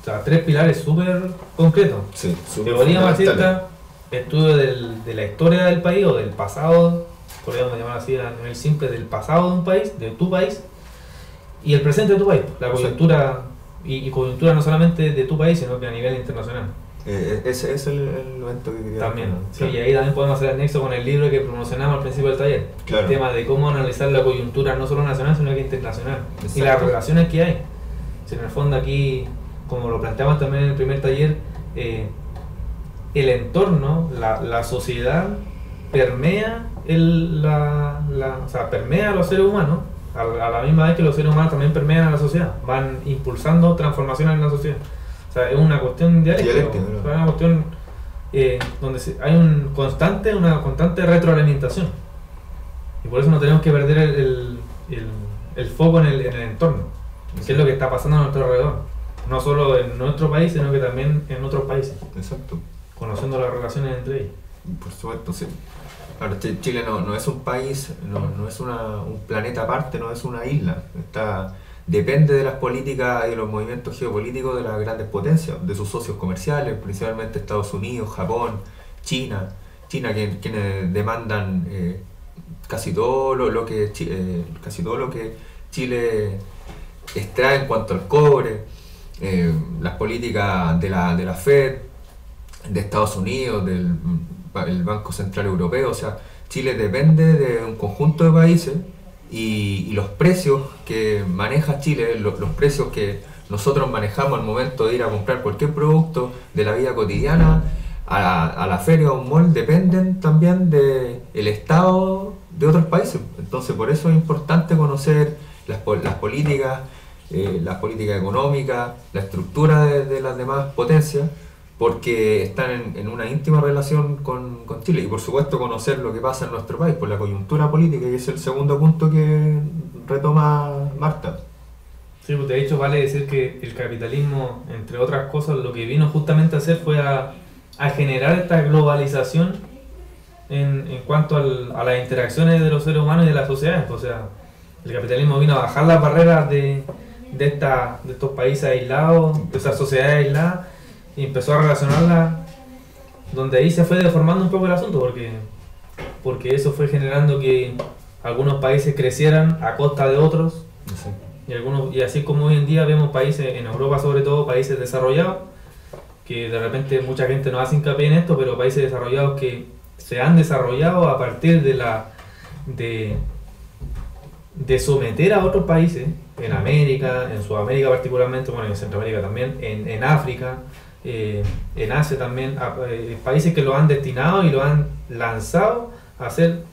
o sea, tres pilares súper concretos. Sí, súper Teoría fundamentales. marxista, estudio de la historia del país o del pasado, podríamos llamar así a nivel simple, del pasado de un país, de tu país, y el presente de tu país, la coyuntura, y coyuntura no solamente de tu país, sino que a nivel internacional. Ese es el elemento que quería También, mencionar. sí, y ahí también podemos hacer el nexo con el libro que promocionamos al principio del taller. Claro. El tema de cómo analizar la coyuntura no solo nacional, sino que internacional. Exacto. Y las relaciones que hay. Si en el fondo aquí, como lo planteamos también en el primer taller, el entorno, la sociedad, permea o sea, permea a los seres humanos, a la misma vez que los seres humanos también permean a la sociedad, van impulsando transformaciones en la sociedad. O sea, es una cuestión dialéctica, ¿no? o sea, es una cuestión donde hay una constante retroalimentación. Y por eso no tenemos que perder el foco en el entorno, qué es lo que está pasando a nuestro alrededor. No solo en nuestro país, sino que también en otros países, Exacto. conociendo las relaciones entre ellos. Por supuesto, sí. Ahora, Chile no es un país, no es un planeta aparte, no es una isla. Depende de las políticas y los movimientos geopolíticos de las grandes potencias, de sus socios comerciales, principalmente Estados Unidos, Japón, China, quienes demandan casi todo lo que Chile extrae en cuanto al cobre, las políticas de la Fed, de Estados Unidos, el Banco Central Europeo. O sea, Chile depende de un conjunto de países y los precios que maneja Chile, los precios que nosotros manejamos al momento de ir a comprar cualquier producto de la vida cotidiana a la feria o un mall, dependen también del estado de otros países. Entonces, por eso es importante conocer las políticas económicas, la estructura de las demás potencias, porque están en una íntima relación con Chile. Y por supuesto conocer lo que pasa en nuestro país, por la coyuntura política, que es el segundo punto que retoma Marta. Sí, pues de hecho vale decir que el capitalismo, entre otras cosas, lo que vino justamente a hacer fue a generar esta globalización en cuanto a las interacciones de los seres humanos y de las sociedades. O sea, el capitalismo vino a bajar las barreras de estos países aislados, de esas sociedades aisladas, y empezó a relacionarla, donde ahí se fue deformando un poco el asunto, porque eso fue generando que algunos países crecieran a costa de otros, y así como hoy en día vemos países, en Europa sobre todo, países desarrollados, que de repente mucha gente no hace hincapié en esto, pero países desarrollados que se han desarrollado a partir de someter a otros países, en América, en Sudamérica particularmente, bueno, en Centroamérica también, en África, en Asia también, países que lo han destinado y lo han lanzado a ser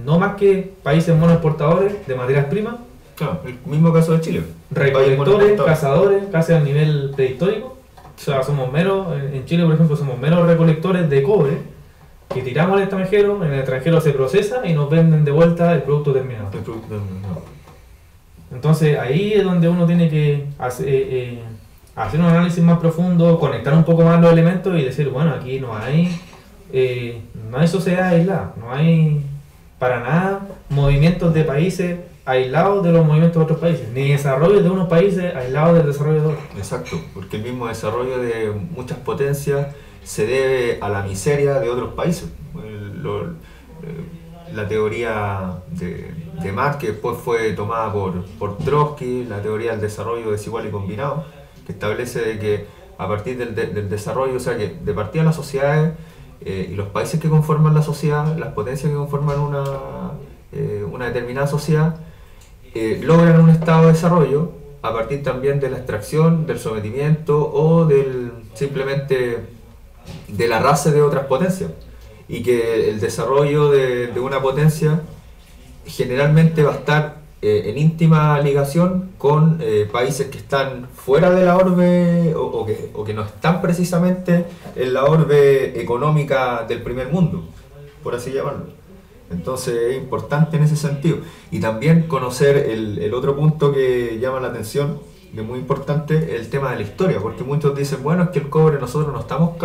no más que países monoexportadores de materias primas, Claro, el mismo caso de Chile. recolectores, cazadores, casi a nivel prehistórico. O sea, somos meros, en Chile por ejemplo, somos meros recolectores de cobre que tiramos al extranjero, en el extranjero se procesa y nos venden de vuelta el producto terminado. Entonces ahí es donde uno tiene que hacer un análisis más profundo, conectar un poco más los elementos y decir, bueno, aquí no hay sociedad aislada, no hay para nada movimientos de países aislados de los movimientos de otros países, ni desarrollo de unos países aislados del desarrollo de otros. Exacto, porque el mismo desarrollo de muchas potencias se debe a la miseria de otros países. La teoría de Marx, que después fue tomada por Trotsky, la teoría del desarrollo desigual y combinado, que establece de que a partir del desarrollo, o sea que de partida las sociedades y los países que conforman la sociedad, las potencias que conforman una determinada sociedad, logran un estado de desarrollo a partir también de la extracción, del sometimiento o del simplemente del arrase de otras potencias. Y que el desarrollo de una potencia generalmente va a estar en íntima ligación con países que están fuera de la orbe o que no están precisamente en la orbe económica del primer mundo, por así llamarlo. Entonces es importante en ese sentido. Y también conocer el otro punto que llama la atención, que es muy importante, el tema de la historia, porque muchos dicen, bueno, es que el cobre nosotros no estamos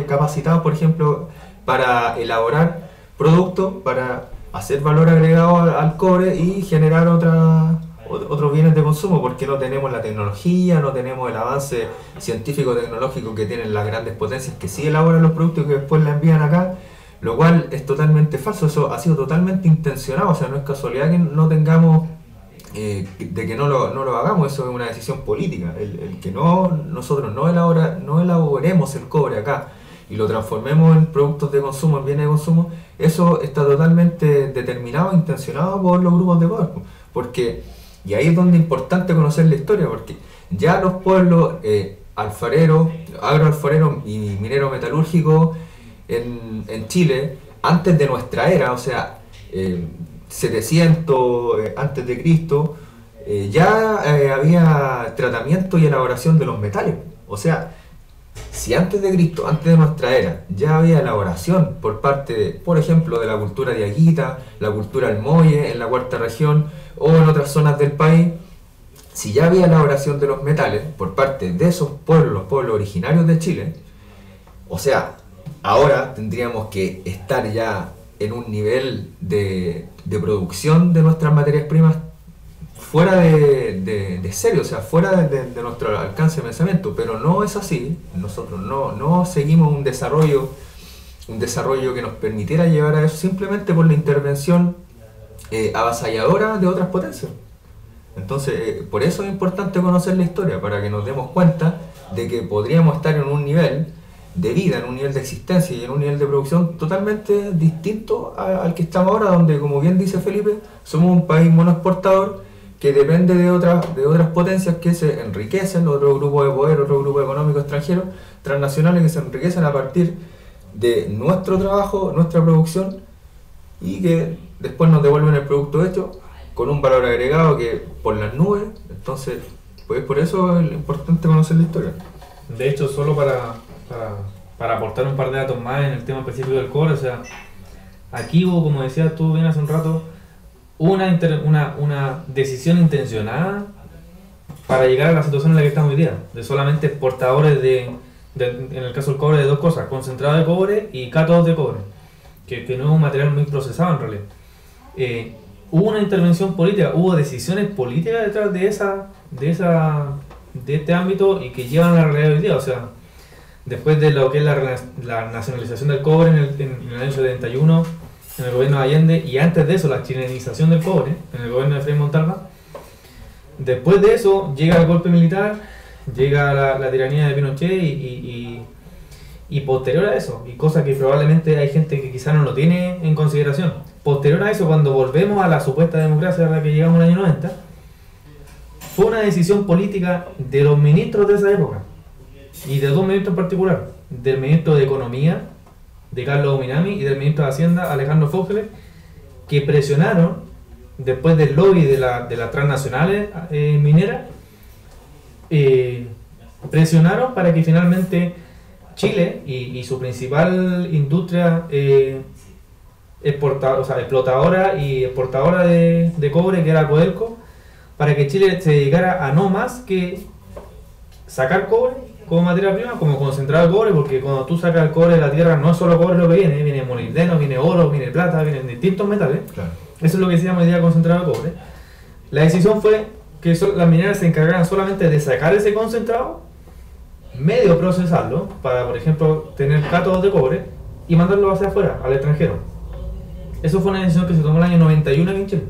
capacitados, por ejemplo, para elaborar productos, para hacer valor agregado al cobre y generar otros bienes de consumo, porque no tenemos la tecnología, no tenemos el avance científico-tecnológico que tienen las grandes potencias que sí elaboran los productos y que después la envían acá, lo cual es totalmente falso. Eso ha sido totalmente intencionado, o sea, no es casualidad que no tengamos, de que no lo hagamos, eso es una decisión política, el que nosotros no elaboremos el cobre acá y lo transformemos en productos de consumo, en bienes de consumo, eso está totalmente determinado, intencionado por los grupos de poder, porque, y ahí es donde es importante conocer la historia, porque ya los pueblos alfareros, agroalfareros y minero metalúrgico en Chile, antes de nuestra era, o sea, 700 antes de Cristo, ya había tratamiento y elaboración de los metales, o sea, si antes de Cristo, antes de nuestra era, ya había elaboración por parte, por ejemplo, de la cultura diaguita, la cultura almoye en la cuarta región o en otras zonas del país, si ya había elaboración de los metales por parte de esos pueblos, los pueblos originarios de Chile, o sea, ahora tendríamos que estar ya en un nivel de producción de nuestras materias primas fuera de serio, o sea, fuera de nuestro alcance de pensamiento, pero no es así. Nosotros no seguimos un desarrollo que nos permitiera llevar a eso simplemente por la intervención avasalladora de otras potencias. Entonces, por eso es importante conocer la historia, para que nos demos cuenta de que podríamos estar en un nivel de vida, en un nivel de existencia y en un nivel de producción totalmente distinto al que estamos ahora, donde, como bien dice Felipe, somos un país monoexportador que depende de otras potencias que se enriquecen, otro grupo de poder, otro grupo económico extranjero, transnacionales, que se enriquecen a partir de nuestro trabajo, nuestra producción, y que después nos devuelven el producto hecho con un valor agregado que por las nubes. Entonces, pues por eso es importante conocer la historia. De hecho, solo para aportar un par de datos más en el tema específico del cobre, o sea, aquí hubo, como decías tú bien hace un rato, una decisión intencionada para llegar a la situación en la que estamos hoy día, de solamente exportadores en el caso del cobre, de dos cosas: concentrado de cobre y cátodos de cobre, que no es un material muy procesado en realidad. Hubo una intervención política, hubo decisiones políticas detrás de este ámbito y que llevan a la realidad hoy día. O sea, después de lo que es la nacionalización del cobre en el año 71 en el gobierno de Allende, y antes de eso la chilenización del cobre en el gobierno de Frei Montalva, después de eso llega el golpe militar, llega la tiranía de Pinochet y posterior a eso, y cosa que probablemente hay gente que quizá no lo tiene en consideración, posterior a eso, cuando volvemos a la supuesta democracia a la que llegamos en el año 90, fue una decisión política de los ministros de esa época, y de dos ministros en particular, del ministro de Economía, de Carlos Minami, y del ministro de Hacienda, Alejandro Fógeles, que presionaron, después del lobby de las transnacionales mineras, presionaron para que finalmente Chile y su principal industria explotadora y exportadora de cobre, que era Codelco, para que Chile se dedicara a no más que sacar cobre como materia prima, como concentrado de cobre, porque cuando tú sacas el cobre de la tierra no es solo cobre lo que viene molibdeno, viene oro, viene plata, vienen distintos metales. Claro. Eso es lo que se llama hoy día concentrado de cobre. La decisión fue que las mineras se encargaran solamente de sacar ese concentrado, medio procesarlo, para por ejemplo tener cátodos de cobre, y mandarlo hacia afuera, al extranjero. Eso fue una decisión que se tomó en el año 91 aquí en Chile,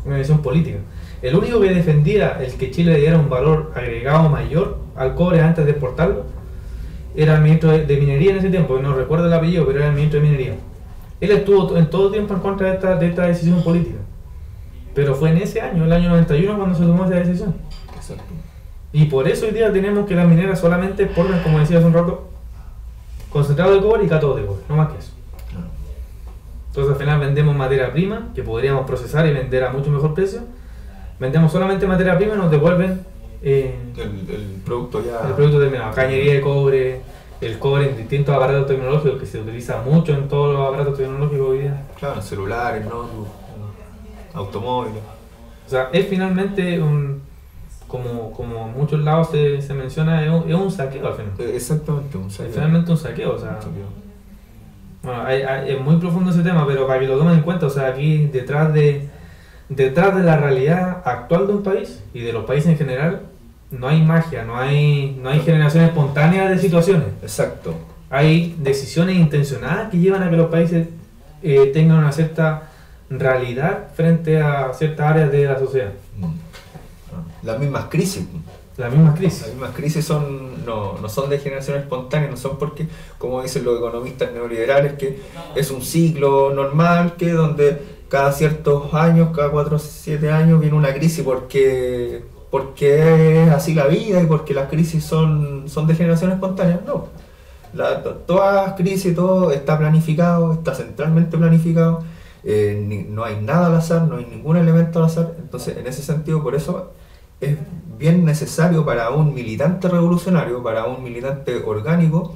una decisión política. El único que defendía el que Chile le diera un valor agregado mayor al cobre antes de exportarlo era el ministro de Minería en ese tiempo, no recuerdo el apellido, pero era el ministro de Minería. Él estuvo en todo tiempo en contra de esta decisión política, pero fue en ese año, el año 91, cuando se tomó esa decisión. Exacto. Y por eso hoy día tenemos que las mineras solamente exportan, como decía hace un rato, concentrado de cobre y cátodo de cobre, no más que eso. Claro. Entonces al final vendemos materia prima que podríamos procesar y vender a mucho mejor precio. Vendemos solamente materia prima y nos devuelven El producto ya... el producto terminado, cañería de cobre, el cobre en distintos aparatos tecnológicos que se utiliza mucho en todos los aparatos tecnológicos hoy día. Claro, celulares, notebooks, automóviles. O sea, es finalmente como en muchos lados se menciona, es un saqueo al final. Exactamente, un Es saqueo. finalmente un saqueo, o sea, Un saqueo. bueno, es muy profundo ese tema, pero para que lo tomen en cuenta, o sea, aquí detrás de la realidad actual de un país y de los países en general, no hay magia, no hay generación espontánea de situaciones. Exacto. Hay decisiones intencionadas que llevan a que los países tengan una cierta realidad frente a ciertas áreas de la sociedad. Las mismas crisis. Las mismas Las crisis. mismas crisis no son de generación espontánea, no son porque, como dicen los economistas neoliberales, que es un ciclo normal, que donde cada ciertos años, cada 4 o 7 años viene una crisis porque es así la vida y porque las crisis son de generación espontánea. No. Todas las crisis, todo está planificado, está centralmente planificado, no hay nada al azar, no hay ningún elemento al azar. Entonces, en ese sentido, por eso es bien necesario para un militante revolucionario, para un militante orgánico,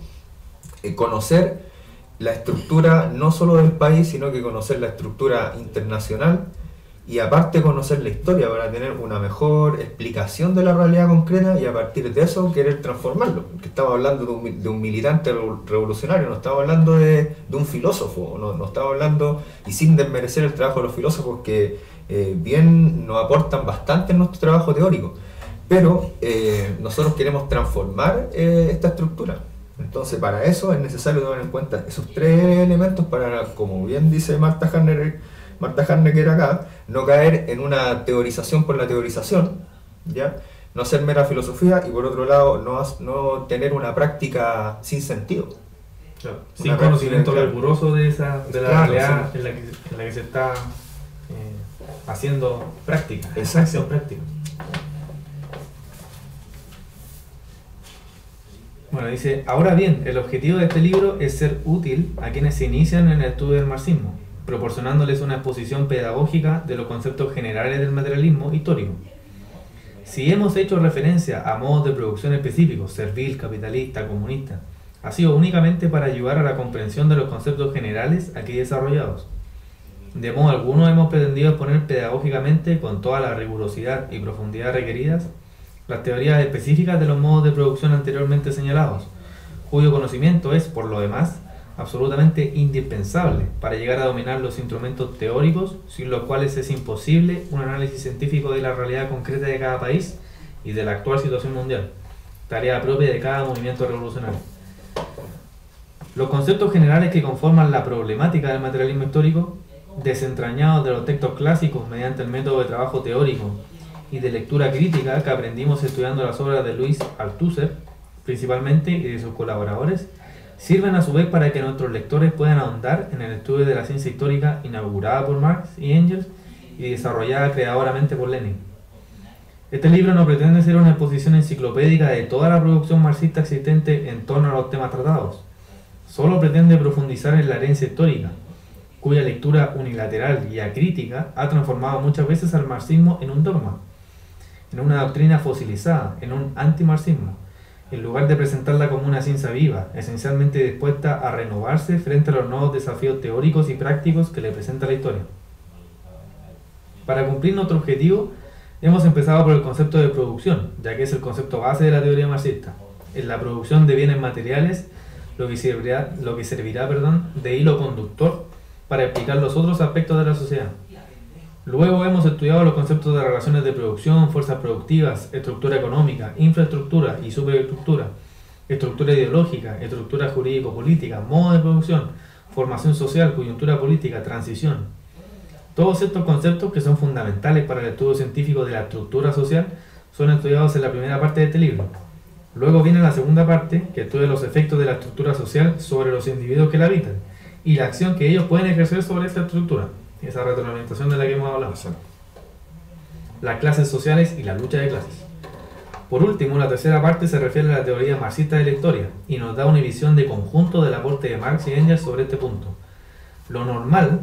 conocer la estructura no solo del país, sino que conocer la estructura internacional y aparte conocer la historia para tener una mejor explicación de la realidad concreta y a partir de eso querer transformarlo. Porque estamos hablando de un militante revolucionario, no estamos hablando de un filósofo, no estamos hablando, y sin desmerecer el trabajo de los filósofos que bien nos aportan bastante en nuestro trabajo teórico, pero nosotros queremos transformar esta estructura. Entonces, para eso es necesario tomar en cuenta esos 3 elementos para, como bien dice Marta Harnecker acá, no caer en una teorización por la teorización, ¿ya? No hacer mera filosofía y por otro lado no tener una práctica sin sentido. Claro. Sin conocimiento riguroso de la realidad sí, en la que se está haciendo práctica, acción práctica. Bueno, dice, ahora bien, el objetivo de este libro es ser útil a quienes se inician en el estudio del marxismo, proporcionándoles una exposición pedagógica de los conceptos generales del materialismo histórico. Si hemos hecho referencia a modos de producción específicos, servil, capitalista, comunista, ha sido únicamente para ayudar a la comprensión de los conceptos generales aquí desarrollados. De modo alguno hemos pretendido exponer pedagógicamente, con toda la rigurosidad y profundidad requeridas, las teorías específicas de los modos de producción anteriormente señalados, cuyo conocimiento es, por lo demás, absolutamente indispensable para llegar a dominar los instrumentos teóricos, sin los cuales es imposible un análisis científico de la realidad concreta de cada país y de la actual situación mundial, tarea propia de cada movimiento revolucionario. Los conceptos generales que conforman la problemática del materialismo histórico, desentrañados de los textos clásicos mediante el método de trabajo teórico y de lectura crítica que aprendimos estudiando las obras de Louis Althusser, principalmente, y de sus colaboradores, sirven a su vez para que nuestros lectores puedan ahondar en el estudio de la ciencia histórica inaugurada por Marx y Engels y desarrollada creadoramente por Lenin. Este libro no pretende ser una exposición enciclopédica de toda la producción marxista existente en torno a los temas tratados. Solo pretende profundizar en la herencia histórica, cuya lectura unilateral y acrítica ha transformado muchas veces al marxismo en un dogma, en una doctrina fosilizada, en un antimarxismo, en lugar de presentarla como una ciencia viva, esencialmente dispuesta a renovarse frente a los nuevos desafíos teóricos y prácticos que le presenta la historia. Para cumplir nuestro objetivo, hemos empezado por el concepto de producción, ya que es el concepto base de la teoría marxista. En la producción de bienes materiales, lo que servirá de hilo conductor para explicar los otros aspectos de la sociedad. Luego hemos estudiado los conceptos de relaciones de producción, fuerzas productivas, estructura económica, infraestructura y superestructura, estructura ideológica, estructura jurídico-política, modo de producción, formación social, coyuntura política, transición. Todos estos conceptos, que son fundamentales para el estudio científico de la estructura social, son estudiados en la primera parte de este libro. Luego viene la segunda parte, que estudia los efectos de la estructura social sobre los individuos que la habitan y la acción que ellos pueden ejercer sobre esta estructura. Esa retroalimentación de la que hemos hablado. Las clases sociales y la lucha de clases. Por último, la tercera parte se refiere a la teoría marxista de la historia y nos da una visión de conjunto del aporte de Marx y Engels sobre este punto. Lo normal,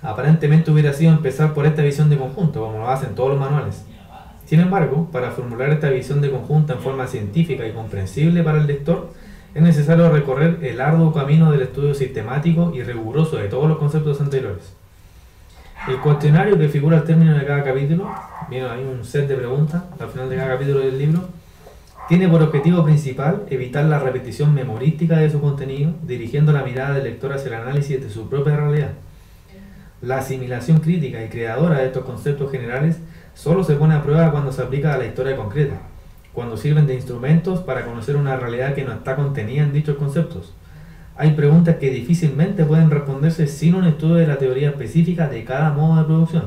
aparentemente, hubiera sido empezar por esta visión de conjunto, como lo hacen todos los manuales. Sin embargo, para formular esta visión de conjunto en forma científica y comprensible para el lector, es necesario recorrer el arduo camino del estudio sistemático y riguroso de todos los conceptos anteriores. El cuestionario que figura al término de cada capítulo, viene ahí un set de preguntas al final de cada capítulo del libro, tiene por objetivo principal evitar la repetición memorística de su contenido, dirigiendo la mirada del lector hacia el análisis de su propia realidad. La asimilación crítica y creadora de estos conceptos generales solo se pone a prueba cuando se aplica a la historia concreta, cuando sirven de instrumentos para conocer una realidad que no está contenida en dichos conceptos. Hay preguntas que difícilmente pueden responderse sin un estudio de la teoría específica de cada modo de producción.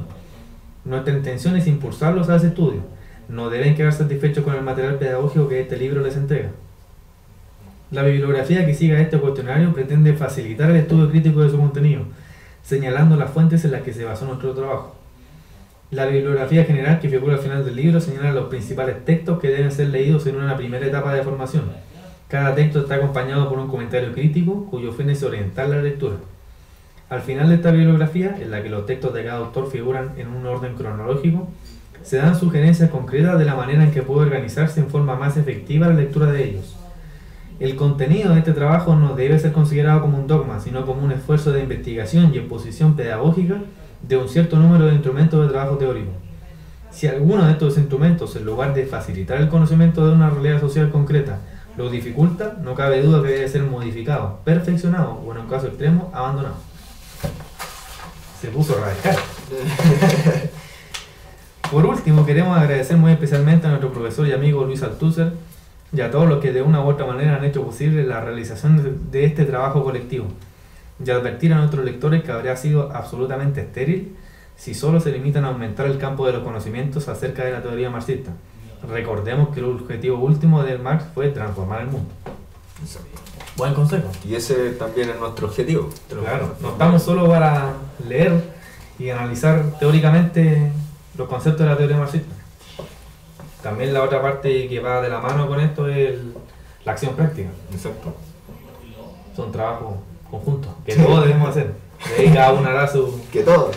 Nuestra intención es impulsarlos a ese estudio. No deben quedar satisfechos con el material pedagógico que este libro les entrega. La bibliografía que sigue a este cuestionario pretende facilitar el estudio crítico de su contenido, señalando las fuentes en las que se basó nuestro trabajo. La bibliografía general que figura al final del libro señala los principales textos que deben ser leídos en una primera etapa de formación. Cada texto está acompañado por un comentario crítico cuyo fin es orientar la lectura. Al final de esta bibliografía, en la que los textos de cada autor figuran en un orden cronológico, se dan sugerencias concretas de la manera en que puede organizarse en forma más efectiva la lectura de ellos. El contenido de este trabajo no debe ser considerado como un dogma, sino como un esfuerzo de investigación y exposición pedagógica de un cierto número de instrumentos de trabajo teórico. Si alguno de estos instrumentos, en lugar de facilitar el conocimiento de una realidad social concreta, lo dificulta, no cabe duda que debe ser modificado, perfeccionado o, en un caso extremo, abandonado. Se puso radical. Por último, queremos agradecer muy especialmente a nuestro profesor y amigo Luis Althusser y a todos los que de una u otra manera han hecho posible la realización de este trabajo colectivo, y advertir a nuestros lectores que habría sido absolutamente estéril si solo se limitan a aumentar el campo de los conocimientos acerca de la teoría marxista. Recordemos que el objetivo último de Marx fue transformar el mundo. Exacto. Buen consejo. Y ese también es nuestro objetivo. Claro, no estamos solo para leer y analizar teóricamente los conceptos de la teoría marxista. También la otra parte que va de la mano con esto es la acción práctica. Exacto. Son trabajos conjuntos que todos debemos hacer. De ahí cada uno hará su... Que todo.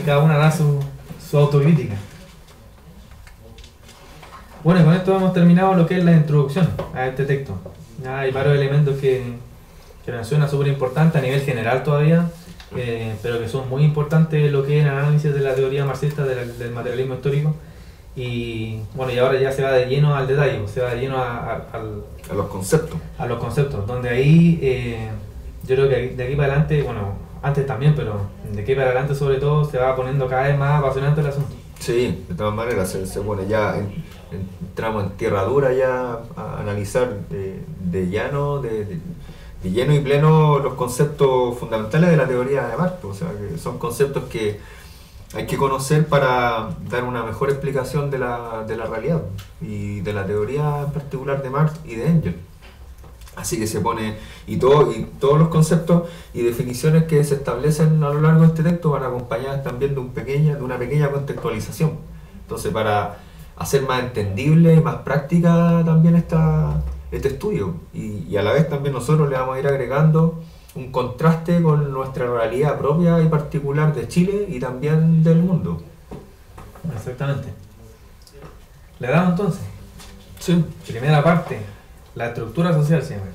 cada uno hará su autocrítica. Bueno, y con esto hemos terminado lo que es la introducción a este texto. Ya hay varios elementos que menciona súper importantes a nivel general todavía, pero que son muy importantes lo que es el análisis de la teoría marxista del materialismo histórico. Y bueno, y ahora ya se va de lleno al detalle, se va de lleno a los conceptos. A los conceptos, donde ahí yo creo que de aquí para adelante, bueno, antes también, pero de aquí para adelante sobre todo se va poniendo cada vez más apasionante el asunto. Sí, de todas maneras se pone ya, entramos en tierra dura ya a analizar de lleno y pleno los conceptos fundamentales de la teoría de Marx. O sea, que son conceptos que hay que conocer para dar una mejor explicación de la realidad y de la teoría en particular de Marx y de Engels. Así que se pone, y todos los conceptos y definiciones que se establecen a lo largo de este texto van acompañadas también de una pequeña contextualización. Entonces, para hacer más entendible y más práctica también este estudio, y a la vez también nosotros le vamos a ir agregando un contraste con nuestra realidad propia y particular de Chile y también del mundo. Exactamente. ¿Le damos entonces? Sí. Primera parte, la estructura social se llama.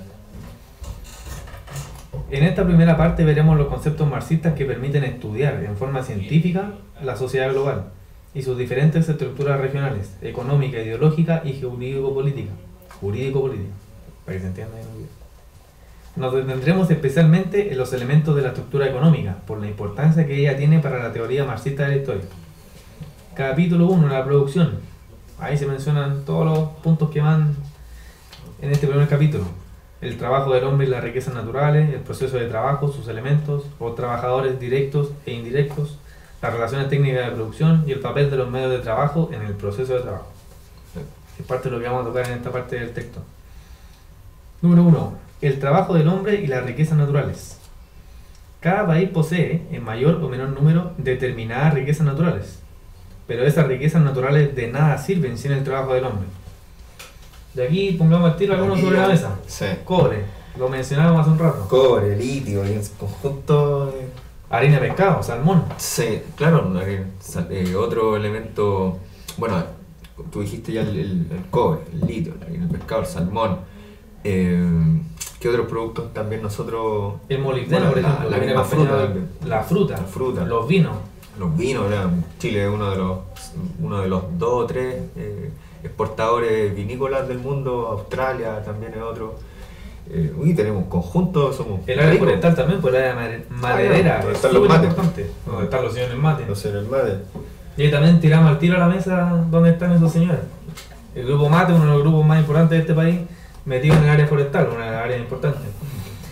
En esta primera parte veremos los conceptos marxistas que permiten estudiar en forma científica la sociedad global y sus diferentes estructuras regionales, económica, ideológica y jurídico-política. Jurídico-política, para que se entienda bien. Nos detendremos especialmente en los elementos de la estructura económica, por la importancia que ella tiene para la teoría marxista de la historia. Capítulo 1, la producción. Ahí se mencionan todos los puntos que van en este primer capítulo. El trabajo del hombre y las riquezas naturales, el proceso de trabajo, sus elementos, los trabajadores directos e indirectos, las relaciones técnicas de producción y el papel de los medios de trabajo en el proceso de trabajo. Es parte de lo que vamos a tocar en esta parte del texto. Número 1. El trabajo del hombre y las riquezas naturales. Cada país posee, en mayor o menor número, determinadas riquezas naturales, pero esas riquezas naturales de nada sirven sin el trabajo del hombre. De aquí pongamos al tiro algunos Aquí, sobre la mesa. Sí. Cobre, lo mencionábamos hace un rato. Cobre, litio, y en conjunto. Harina de pescado, salmón. Sí, claro, otro elemento. Bueno, tú dijiste ya el cobre, el litio, el pescado, el salmón. ¿Qué otros productos también nosotros? El molibdeno, Bueno, por ejemplo, la que viene misma fruta acompañado también. la fruta, La fruta. los vinos. Los vinos, ¿verdad? Chile es uno de los 2 o 3 exportadores vinícolas del mundo. Australia también es otro. Tenemos un conjunto, somos El área ricos. forestal también, pues el área maderera, donde es están los súper mates. importante. Donde están los señores mates. No sé, en el mate. Y ahí también tiramos al tiro a la mesa donde están esos señores. El grupo mate, uno de los grupos más importantes de este país, metido en el área forestal, una de las áreas importantes.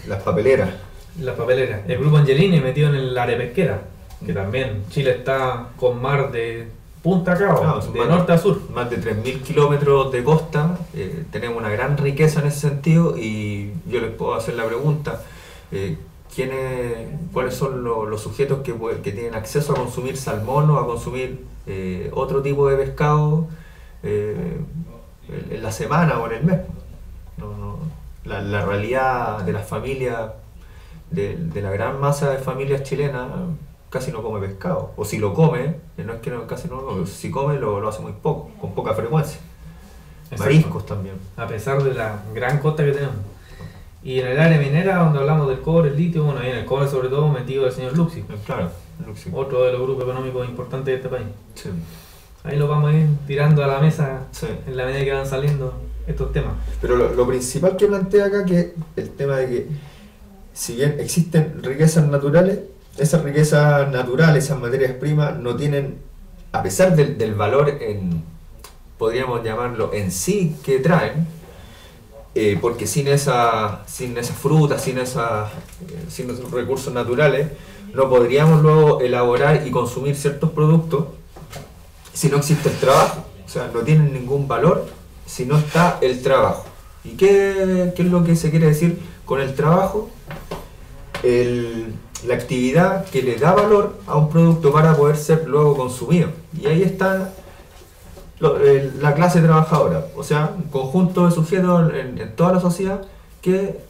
Las papeleras. Las papeleras. El grupo Angelini metido en el área pesquera, que también Chile está con mar de punta a cabo, Claro, son de más norte a sur. Más de 3.000 kilómetros de costa, tenemos una gran riqueza en ese sentido y yo les puedo hacer la pregunta, ¿cuáles son los sujetos que tienen acceso a consumir salmón o a consumir otro tipo de pescado en la semana o en el mes? La realidad de las familias, de la gran masa de familias chilenas, casi no come pescado, o si lo come, no es que casi no, si come lo hace muy poco, con poca frecuencia. Exacto. Mariscos también. A pesar de la gran costa que tenemos. Y en el área minera, donde hablamos del cobre, el litio, bueno, ahí en el cobre sobre todo metido el señor Luxi, Claro, Luxi. otro de los grupos económicos importantes de este país. Sí, Ahí lo vamos a ir tirando a la mesa sí. en la medida que van saliendo estos temas. Pero lo principal que plantea acá que el tema de que si bien existen riquezas naturales, esas riquezas naturales, esas materias primas, no tienen, a pesar del valor podríamos llamarlo en sí que traen, porque sin esa fruta, sin esos recursos naturales, no podríamos luego elaborar y consumir ciertos productos si no existe el trabajo. O sea, no tienen ningún valor si no está el trabajo. ¿Y qué es lo que se quiere decir con el trabajo? La actividad que le da valor a un producto para poder ser luego consumido. Y ahí está la clase trabajadora, o sea, un conjunto de sujetos en toda la sociedad que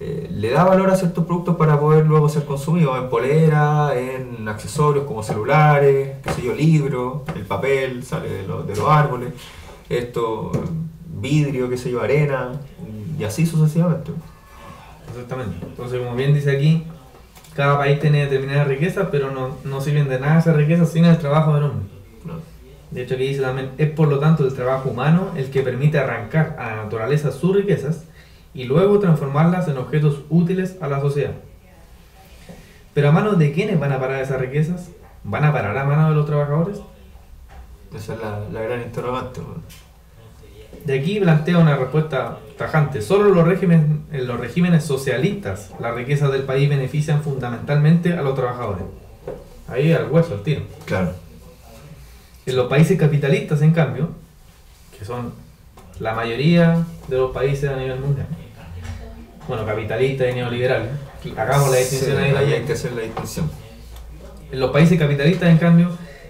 le da valor a ciertos productos para poder luego ser consumidos en polera, en accesorios como celulares, qué sé yo, libros, el papel sale de los árboles, vidrio, qué sé yo, arena, y así sucesivamente. Exactamente. Entonces, como bien dice aquí, cada país tiene determinada riqueza, pero no sirven de nada esas riquezas sin el trabajo del hombre. No. De hecho, aquí dice también, es por lo tanto el trabajo humano el que permite arrancar a la naturaleza sus riquezas y luego transformarlas en objetos útiles a la sociedad. Pero ¿a manos de quiénes van a parar esas riquezas? ¿Van a parar a manos de los trabajadores? Esa es la gran interrogante. De aquí plantea una respuesta tajante. Solo en los regímenes socialistas las riquezas del país benefician fundamentalmente a los trabajadores. Ahí al hueso, al tiro. Claro. En los países capitalistas, en cambio, que son la mayoría de los países a nivel mundial, bueno, capitalistas y neoliberales, hagamos la distinción ahí Ahí también. hay que hacer la distinción. En los países capitalistas, en cambio,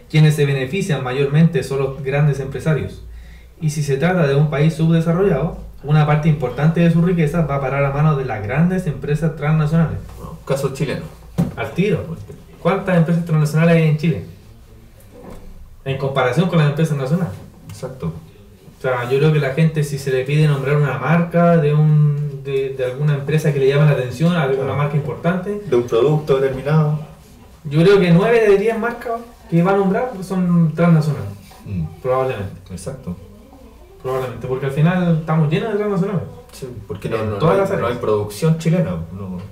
quienes se benefician mayormente son los grandes empresarios. Y si se trata de un país subdesarrollado, una parte importante de su riqueza va a parar a manos de las grandes empresas transnacionales. Bueno, caso chileno. Al tiro. ¿Cuántas empresas transnacionales hay en Chile? En comparación con las empresas nacionales. Exacto. O sea, yo creo que la gente, si se le pide nombrar una marca de alguna empresa que le llame la atención, alguna marca importante, De un producto determinado. yo creo que 9 de 10 marcas que va a nombrar son transnacionales. Probablemente. Exacto. Probablemente, porque al final estamos llenos de transnacionales. Sí, porque En no todas las hay áreas. producción chilena.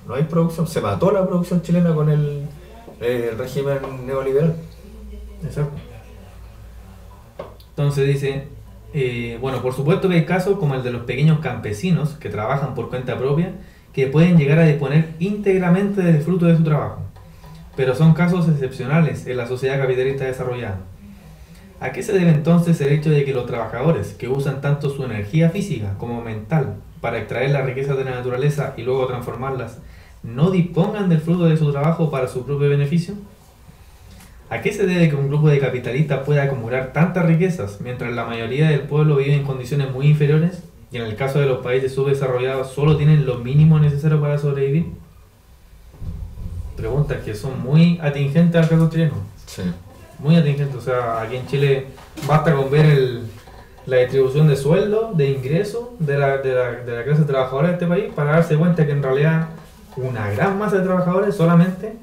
No hay producción. Se mató la producción chilena con el régimen neoliberal. Exacto. Entonces dice, bueno, por supuesto que hay casos como el de los pequeños campesinos que trabajan por cuenta propia, que pueden llegar a disponer íntegramente del fruto de su trabajo. Pero son casos excepcionales en la sociedad capitalista desarrollada. ¿A qué se debe entonces el hecho de que los trabajadores, que usan tanto su energía física como mental para extraer las riquezas de la naturaleza y luego transformarlas, no dispongan del fruto de su trabajo para su propio beneficio? ¿A qué se debe que un grupo de capitalistas pueda acumular tantas riquezas mientras la mayoría del pueblo vive en condiciones muy inferiores? y en el caso de los países subdesarrollados solo tienen lo mínimo necesario para sobrevivir. Preguntas que son muy atingentes al caso chileno. Sí. Muy atingentes. O sea, aquí en Chile basta con ver la distribución de sueldos, de ingresos de la clase trabajadora de este país para darse cuenta que en realidad una gran masa de trabajadores solamente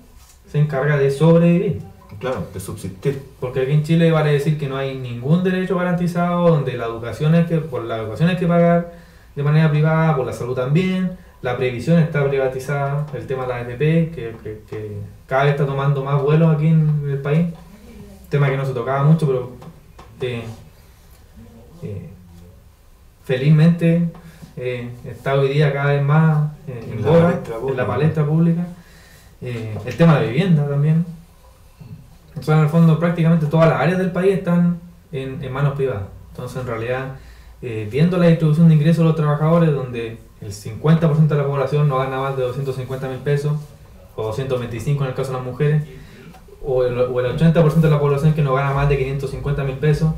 se encarga de sobrevivir. Claro, de subsistir. Porque aquí en Chile vale decir que no hay ningún derecho garantizado, donde la educación es que, por la educación hay que pagar de manera privada, por la salud también, la previsión está privatizada, el tema de la AFP, que cada vez está tomando más vuelos aquí en el país, tema que no se tocaba mucho, pero felizmente está hoy día cada vez más en boga, en la palestra pública. El tema de la vivienda también. O sea, en el fondo prácticamente todas las áreas del país están en manos privadas. Entonces, en realidad, viendo la distribución de ingresos de los trabajadores, donde el 50% de la población no gana más de 250.000 pesos, o 225 en el caso de las mujeres, o el 80% de la población que no gana más de 550.000 pesos,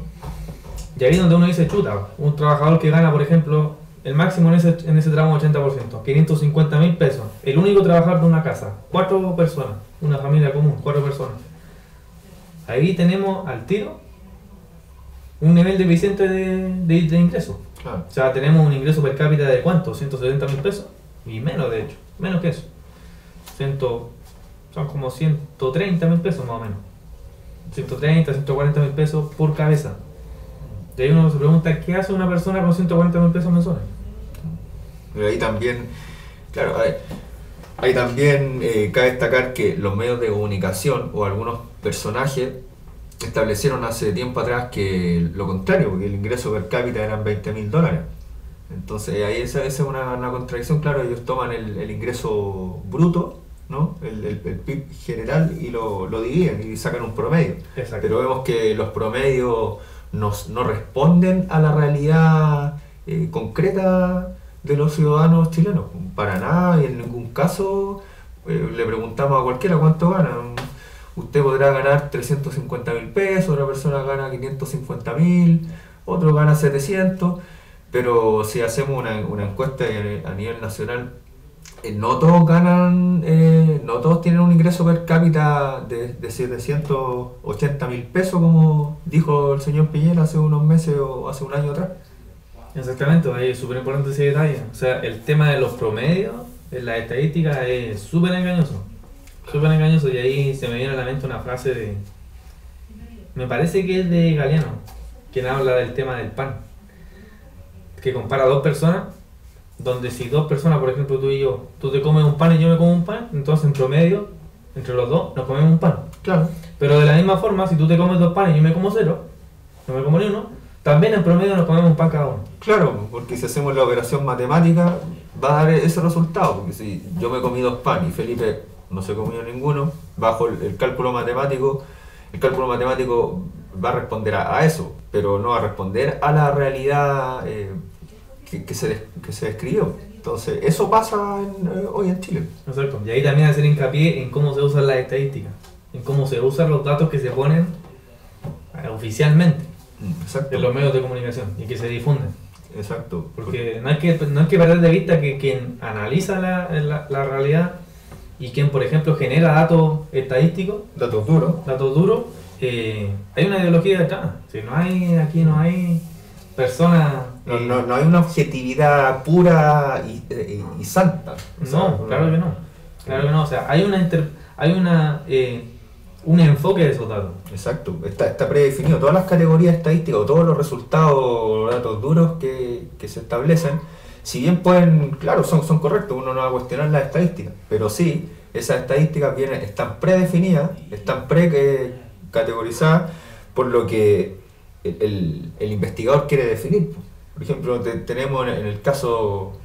y ahí es donde uno dice, chuta, un trabajador que gana, por ejemplo, el máximo en ese tramo 80%, 550.000 pesos, el único trabajador de una casa, 4 personas, una familia común, 4 personas. Ahí tenemos al tiro un nivel deficiente de ingresos. Claro. O sea, tenemos un ingreso per cápita de ¿cuánto? 170.000 pesos. Y menos, de hecho. Menos que eso. Son como 130.000 pesos más o menos. 130, 140.000 pesos por cabeza. Y ahí uno se pregunta, ¿qué hace una persona con 140.000 pesos mensuales? Pero ahí también, claro, ahí también cabe destacar que los medios de comunicación o algunos personajes establecieron hace tiempo atrás que lo contrario, porque el ingreso per cápita eran $20.000. Entonces ahí esa es una contradicción, claro, ellos toman el ingreso bruto, ¿no? el PIB general y lo dividen y sacan un promedio. Exacto. Pero vemos que los promedios no responden a la realidad concreta de los ciudadanos chilenos, para nada, y en ningún caso le preguntamos a cualquiera cuánto gana. Usted podrá ganar 350.000 pesos, otra persona gana 550.000, otro gana 700, pero si hacemos una encuesta a nivel nacional, no todos ganan, no todos tienen un ingreso per cápita de 780.000 pesos, como dijo el señor Piñera hace unos meses o hace un año atrás. Exactamente, ahí es súper importante ese detalle. O sea, el tema de los promedios en la estadística es súper engañoso. Súper engañoso, y ahí se me viene a la mente una frase de... Me parece que es de Galeano, quien habla del tema del pan. Que compara a 2 personas, donde si 2 personas, por ejemplo tú y yo, tú te comes un pan y yo me como un pan, entonces en promedio, entre los dos, nos comemos un pan. Claro. Pero de la misma forma, si tú te comes 2 panes y yo me como 0, no me como ni uno, también en promedio nos comemos un pan cada uno. Claro, porque si hacemos la operación matemática va a dar ese resultado, porque si yo me comí 2 panes y Felipe no se comió ninguno, bajo el cálculo matemático va a responder a eso, pero no va a responder a la realidad que se describió. Entonces, eso pasa hoy en Chile. Exacto. Y ahí también hacer hincapié en cómo se usan las estadísticas, en cómo se usan los datos que se ponen oficialmente Exacto. en los medios de comunicación y que se difunden. Exacto. Porque no hay que perder de vista que quien analiza la realidad y quien, por ejemplo, genera datos estadísticos, Datos duros. Hay una ideología detrás. Si aquí no hay personas... No hay una objetividad pura y santa. O sea, No, claro que no. Claro que no. O sea, hay un enfoque de esos datos. Exacto, está predefinido. Todas las categorías estadísticas o todos los resultados, datos duros que se establecen, si bien pueden, claro, son correctos, uno no va a cuestionar las estadísticas, pero sí, esas estadísticas están predefinidas, están categorizadas por lo que el investigador quiere definir. Por ejemplo, tenemos en el caso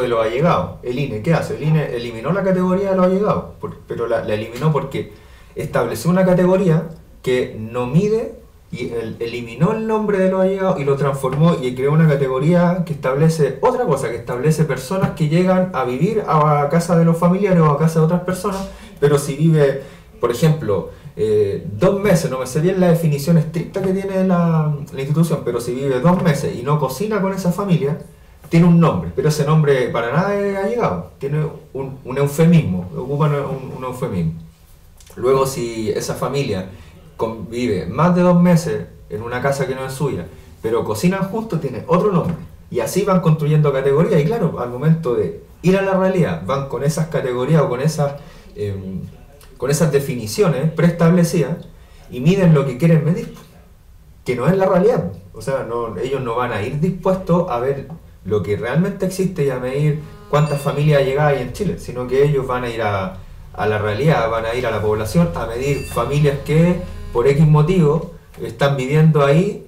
de los allegados, el INE, ¿qué hace? El INE eliminó la categoría de los allegados, pero la eliminó porque estableció una categoría que no mide y eliminó el nombre de los allegados y lo transformó y creó una categoría que establece otra cosa, que establece personas que llegan a vivir a casa de los familiares o a casa de otras personas, pero si vive por ejemplo, 2 meses, no me sé bien la definición estricta que tiene la institución, pero si vive 2 meses y no cocina con esa familia, tiene un nombre, pero ese nombre para nada es allegado, tiene un eufemismo, ocupan un eufemismo. Luego, si esa familia convive más de 2 meses en una casa que no es suya, pero cocinan juntos, tiene otro nombre. Y así van construyendo categorías, y claro, al momento de ir a la realidad, van con esas categorías o con esas definiciones preestablecidas y miden lo que quieren medir, que no es la realidad. O sea, ellos no van a ir dispuestos a ver lo que realmente existe y a medir cuántas familias llegadas hay en Chile, sino que ellos van a ir a la realidad, van a ir a la población a medir familias que por X motivo están viviendo ahí,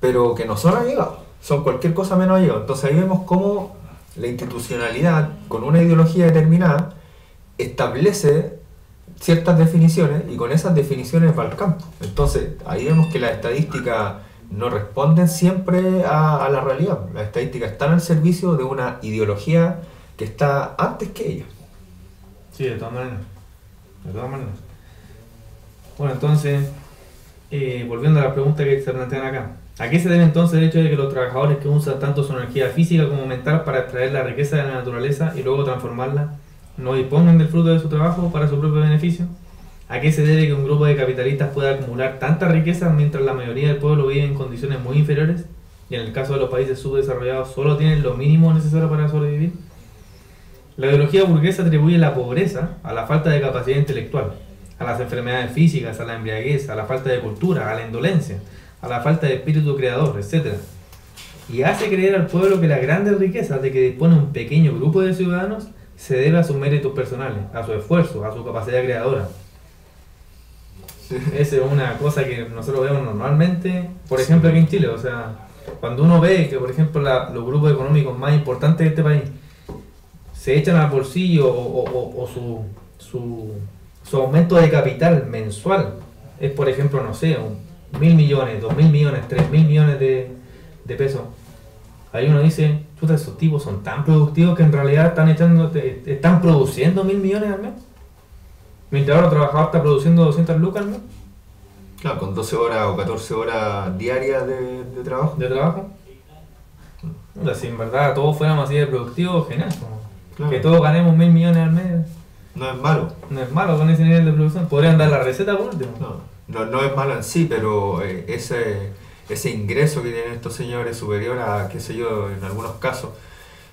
pero que no son allegados, son cualquier cosa menos allegados. Entonces ahí vemos cómo la institucionalidad, con una ideología determinada, establece ciertas definiciones y con esas definiciones va al campo. Entonces ahí vemos que las estadísticas no responden siempre a la realidad. Las estadísticas están al servicio de una ideología que está antes que ella. Sí, de todas maneras. De todas maneras. Bueno, entonces, volviendo a la pregunta que se plantean acá. ¿A qué se debe entonces el hecho de que los trabajadores que usan tanto su energía física como mental para extraer la riqueza de la naturaleza y luego transformarla, no dispongan del fruto de su trabajo para su propio beneficio? ¿A qué se debe que un grupo de capitalistas pueda acumular tanta riqueza mientras la mayoría del pueblo vive en condiciones muy inferiores? Y en el caso de los países subdesarrollados solo tienen lo mínimo necesario para sobrevivir. La ideología burguesa atribuye la pobreza a la falta de capacidad intelectual, a las enfermedades físicas, a la embriaguez, a la falta de cultura, a la indolencia, a la falta de espíritu creador, etc. Y hace creer al pueblo que las grandes riquezas de que dispone un pequeño grupo de ciudadanos se debe a sus méritos personales, a su esfuerzo, a su capacidad creadora. Esa es una cosa que nosotros vemos normalmente, por ejemplo aquí en Chile. O sea, cuando uno ve que, por ejemplo, los grupos económicos más importantes de este país se echan al bolsillo o su aumento de capital mensual es, por ejemplo, no sé, 1.000 millones, 2.000 millones, 3.000 millones de pesos. Ahí uno dice, chuta, esos tipos son tan productivos que en realidad están produciendo 1.000 millones al mes. Mientras ahora el trabajador está produciendo 200 lucas al mes. Claro, con 12 horas o 14 horas diarias de trabajo. De trabajo. O sea, si en verdad todos fuéramos así de productivos, genial. Claro. Que todos ganemos 1.000 millones al mes. No es malo. No es malo con ese nivel de producción. Podrían dar la receta por último. No es malo en sí, pero ese ingreso que tienen estos señores superior a, qué sé yo, en algunos casos,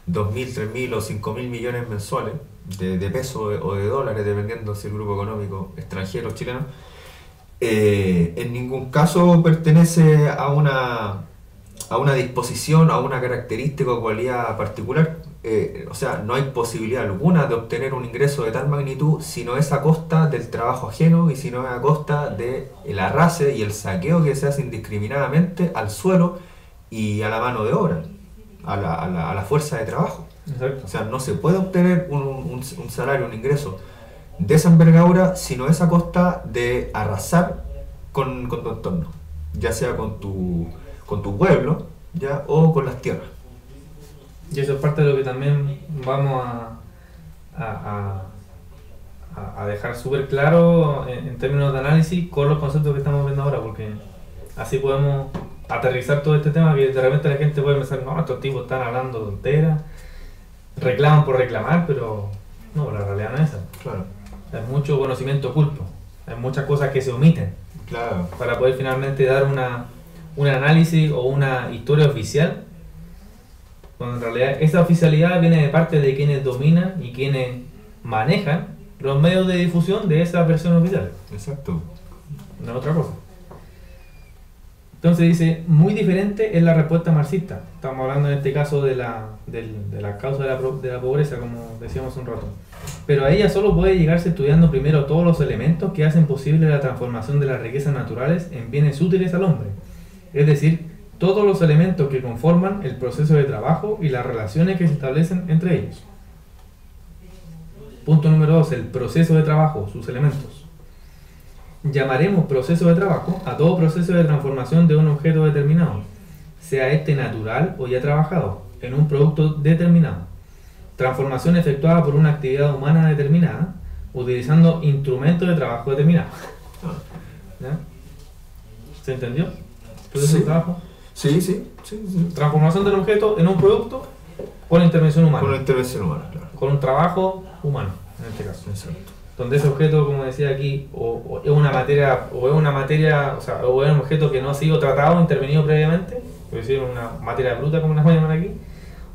2.000, 3.000 o 5.000 millones mensuales de pesos o de dólares, dependiendo si el grupo económico extranjero o chileno, en ningún caso pertenece a una disposición, a una característica o cualidad particular. O sea, no hay posibilidad alguna de obtener un ingreso de tal magnitud si no es a costa del trabajo ajeno y si no es a costa del arrase y el saqueo que se hace indiscriminadamente al suelo y a la mano de obra, a la fuerza de trabajo. Exacto. O sea, no se puede obtener un salario, un ingreso de esa envergadura si no es a costa de arrasar con tu entorno, ya sea con tu pueblo, ¿ya? O con las tierras. Y eso es parte de lo que también vamos a dejar súper claro en términos de análisis con los conceptos que estamos viendo ahora, porque así podemos aterrizar todo este tema que de repente la gente puede pensar, no, estos tipos están hablando tonteras, reclaman por reclamar, pero no, la realidad no es esa. Claro. Hay mucho conocimiento oculto, hay muchas cosas que se omiten. Claro. Para poder finalmente dar un análisis o una historia oficial, cuando en realidad esa oficialidad viene de parte de quienes dominan y quienes manejan los medios de difusión de esa versión oficial. Exacto. No es otra cosa. Entonces dice, muy diferente es la respuesta marxista. Estamos hablando en este caso de la causa de la pobreza, como decíamos un rato. Pero a ella solo puede llegarse estudiando primero todos los elementos que hacen posible la transformación de las riquezas naturales en bienes útiles al hombre. Es decir, todos los elementos que conforman el proceso de trabajo y las relaciones que se establecen entre ellos. Punto número 2, el proceso de trabajo, sus elementos. Llamaremos proceso de trabajo a todo proceso de transformación de un objeto determinado, sea este natural o ya trabajado, en un producto determinado. Transformación efectuada por una actividad humana determinada utilizando instrumentos de trabajo determinados. Ah. ¿Ya? ¿Se entendió? Proceso Sí. de trabajo. Sí. Transformación del objeto en un producto con intervención humana. Con la intervención humana, claro. Con un trabajo humano, en este caso. Exacto. Donde ese objeto, como decía aquí, o es una materia, o sea, o es un objeto que no ha sido tratado o intervenido previamente, por decir una materia bruta como la llaman aquí,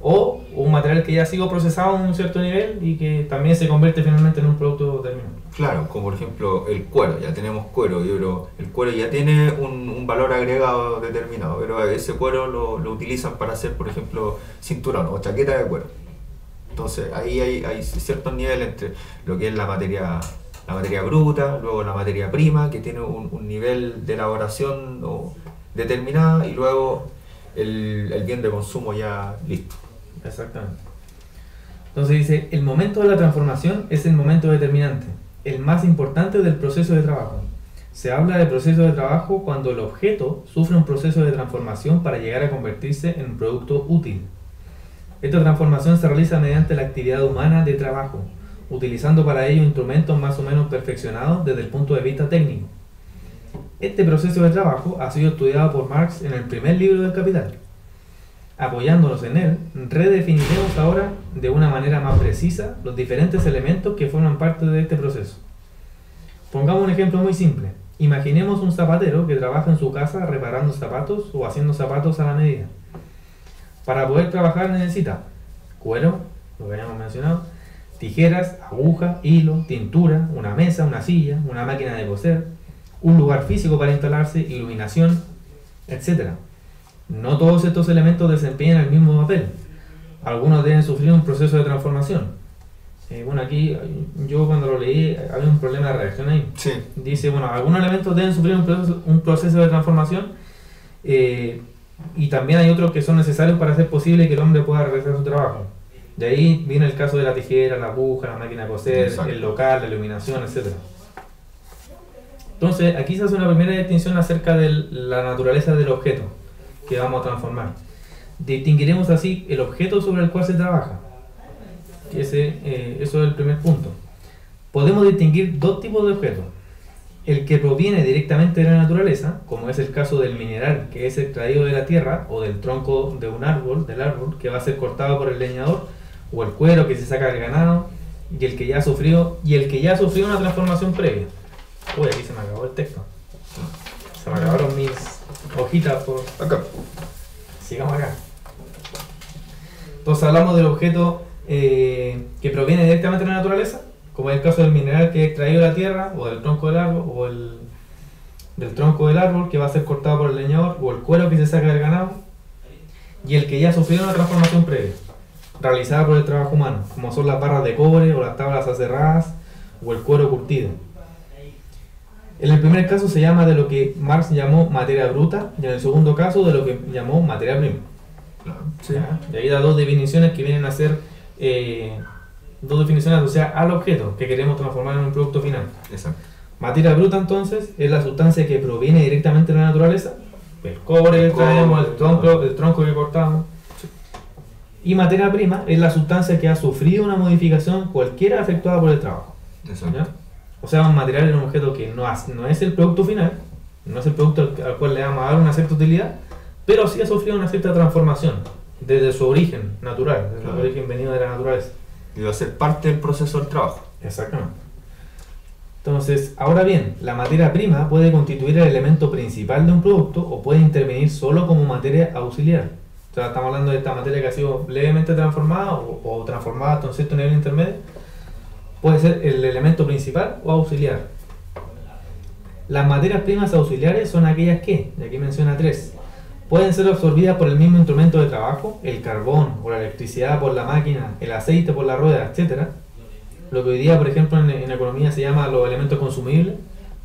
o un material que ya ha sido procesado en un cierto nivel y que también se convierte finalmente en un producto terminado. Claro, como por ejemplo el cuero, ya tenemos cuero, pero el cuero ya tiene un valor agregado determinado, pero ese cuero lo utilizan para hacer, por ejemplo, cinturón o chaqueta de cuero. Entonces ahí hay ciertos niveles entre lo que es la materia bruta, luego la materia prima, que tiene un nivel de elaboración determinada, y luego el bien de consumo ya listo. Exactamente. Entonces dice, el momento de la transformación es el momento determinante, el más importante del proceso de trabajo. Se habla de proceso de trabajo cuando el objeto sufre un proceso de transformación para llegar a convertirse en un producto útil. Esta transformación se realiza mediante la actividad humana de trabajo, utilizando para ello instrumentos más o menos perfeccionados desde el punto de vista técnico. Este proceso de trabajo ha sido estudiado por Marx en el primer libro del Capital. Apoyándonos en él, redefiniremos ahora de una manera más precisa los diferentes elementos que forman parte de este proceso. Pongamos un ejemplo muy simple. Imaginemos un zapatero que trabaja en su casa reparando zapatos o haciendo zapatos a la medida. Para poder trabajar necesita cuero, lo que habíamos mencionado, tijeras, aguja, hilo, tintura, una mesa, una silla, una máquina de coser, un lugar físico para instalarse, iluminación, etc. No todos estos elementos desempeñan el mismo papel. Algunos deben sufrir un proceso de transformación. Bueno, aquí yo cuando lo leí había un problema de redacción ahí. Sí. Dice, bueno, algunos elementos deben sufrir un proceso de transformación y también hay otros que son necesarios para hacer posible que el hombre pueda realizar su trabajo. De ahí viene el caso de la tijera, la aguja, la máquina de coser, Exacto. el local, la iluminación, etc. Entonces, aquí se hace una primera distinción acerca de la naturaleza del objeto que vamos a transformar. Distinguiremos así el objeto sobre el cual se trabaja. Eso es el primer punto. Podemos distinguir dos tipos de objetos. El que proviene directamente de la naturaleza, como es el caso del mineral que es extraído de la tierra o del tronco de un árbol, del árbol que va a ser cortado por el leñador, o el cuero que se saca del ganado, y el que ya sufrió una transformación previa. Uy, aquí se me acabó el texto. Se me acabaron mis hojitas por Acá. Sigamos acá. Entonces hablamos del objeto que proviene directamente de la naturaleza, como es el caso del mineral que es extraído de la tierra, o del tronco del árbol, o del tronco del árbol que va a ser cortado por el leñador, o el cuero que se saca del ganado, y el que ya sufrió una transformación previa, realizada por el trabajo humano, como son las barras de cobre, o las tablas aserradas, o el cuero curtido. En el primer caso se llama de lo que Marx llamó materia bruta, y en el segundo caso de lo que llamó materia prima. Claro. Sí. ¿Ya? Y ahí da dos definiciones que vienen a ser dos definiciones asociadas al objeto que queremos transformar en un producto final. Exacto. Materia bruta entonces es la sustancia que proviene directamente de la naturaleza, el cobre que traemos, el tronco que cortamos. Y materia prima es la sustancia que ha sufrido una modificación cualquiera efectuada por el trabajo. Exacto. ¿Ya? O sea, un material es un objeto que no es el producto final, no es el producto al cual le vamos a dar una cierta utilidad, pero sí ha sufrido una cierta transformación desde su origen natural, desde Claro. el origen venido de la naturaleza. Y va a ser parte del proceso del trabajo. Exactamente. Entonces, ahora bien, la materia prima puede constituir el elemento principal de un producto o puede intervenir solo como materia auxiliar. O sea, estamos hablando de esta materia que ha sido levemente transformada o transformada hasta un cierto nivel intermedio. Puede ser el elemento principal o auxiliar. Las materias primas auxiliares son aquellas que, y aquí menciona tres, pueden ser absorbidas por el mismo instrumento de trabajo, el carbón o la electricidad por la máquina, el aceite por la rueda, etc. Lo que hoy día, por ejemplo, en economía se llama los elementos consumibles,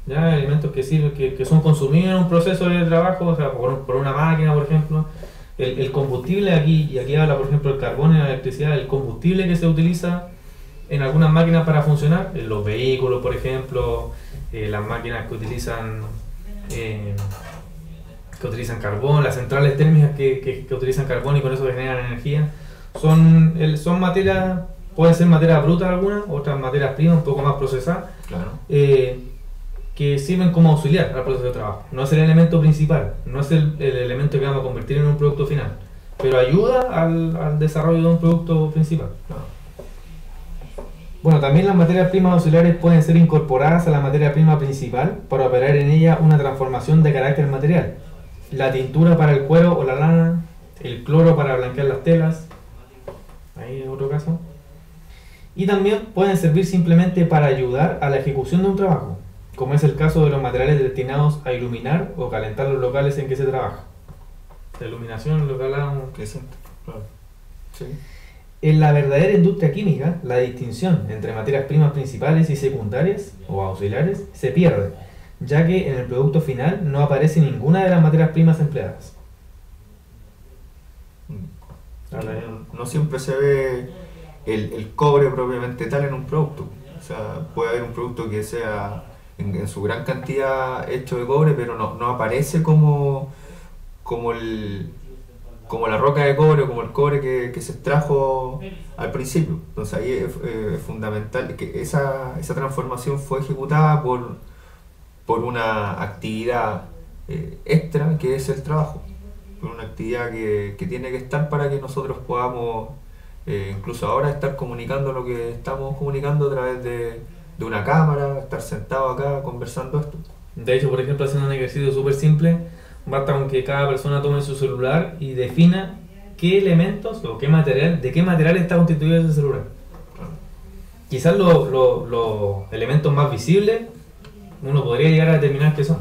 ¿ya? Elementos que sirven, que son consumidos en un proceso de trabajo, o sea, por una máquina, por ejemplo. El combustible aquí, y aquí habla, por ejemplo, el carbón y la electricidad, el combustible que se utiliza en algunas máquinas para funcionar, en los vehículos, por ejemplo, las máquinas que utilizan carbón, las centrales térmicas que utilizan carbón y con eso generan energía, son materias pueden ser materias brutas algunas, otras materias primas un poco más procesadas, Claro. que sirven como auxiliar al proceso de trabajo. No es el elemento principal, no es el elemento que vamos a convertir en un producto final, pero ayuda al desarrollo de un producto principal. Claro. Bueno, también las materias primas auxiliares pueden ser incorporadas a la materia prima principal para operar en ella una transformación de carácter material. La tintura para el cuero o la lana, el cloro para blanquear las telas, ahí es otro caso. Y también pueden servir simplemente para ayudar a la ejecución de un trabajo, como es el caso de los materiales destinados a iluminar o calentar los locales en que se trabaja. La iluminación, lo que hablábamos. ¿Qué siento? Claro. Sí. En la verdadera industria química, la distinción entre materias primas principales y secundarias o auxiliares se pierde, ya que en el producto final no aparece ninguna de las materias primas empleadas. No siempre se ve el cobre propiamente tal en un producto. O sea, puede haber un producto que sea en su gran cantidad hecho de cobre, pero no aparece como la roca de cobre o como el cobre que se extrajo al principio. Entonces ahí es fundamental que esa transformación fue ejecutada por una actividad extra, que es el trabajo, por una actividad que tiene que estar para que nosotros podamos incluso ahora estar comunicando lo que estamos comunicando a través de una cámara, estar sentado acá conversando esto. De hecho, por ejemplo, haciendo un ejercicio súper simple, basta con que cada persona tome su celular y defina qué elementos o de qué material está constituido ese celular. Quizás los elementos más visibles uno podría llegar a determinar qué son,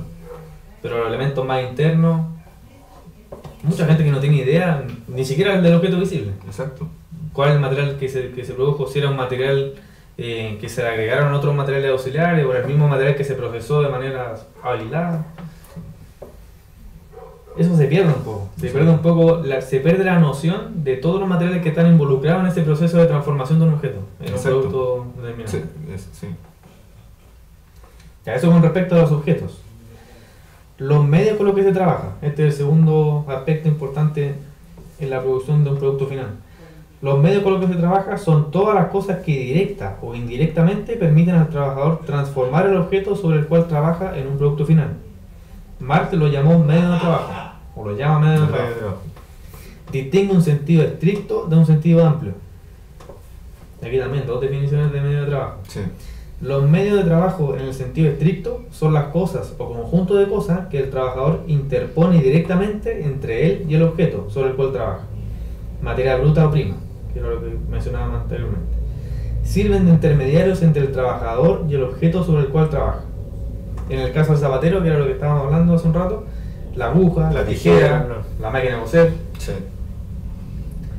pero los elementos más internos, mucha gente que no tiene idea ni siquiera del objeto visible. Exacto. ¿Cuál es el material que se produjo? Si era un material que se agregaron otros materiales auxiliares o el mismo material que se procesó de manera aislada. Eso se pierde un poco, se pierde la noción de todos los materiales que están involucrados en ese proceso de transformación de un objeto, en un producto determinado. Sí. Ya, eso con respecto a los objetos. Los medios con los que se trabaja, este es el segundo aspecto importante en la producción de un producto final. Los medios con los que se trabaja son todas las cosas que directa o indirectamente permiten al trabajador transformar el objeto sobre el cual trabaja en un producto final. Marx lo llamó medio de trabajo, o lo llama medio de trabajo. Distingue un sentido estricto de un sentido amplio. Aquí también dos definiciones de medio de trabajo. Sí. Los medios de trabajo en el sentido estricto son las cosas o conjunto de cosas que el trabajador interpone directamente entre él y el objeto sobre el cual trabaja. Materia bruta o prima, que era lo que mencionábamos anteriormente. Sirven de intermediarios entre el trabajador y el objeto sobre el cual trabaja. En el caso del zapatero, que era lo que estábamos hablando hace un rato, la aguja, la tijera, la máquina de coser. Sí.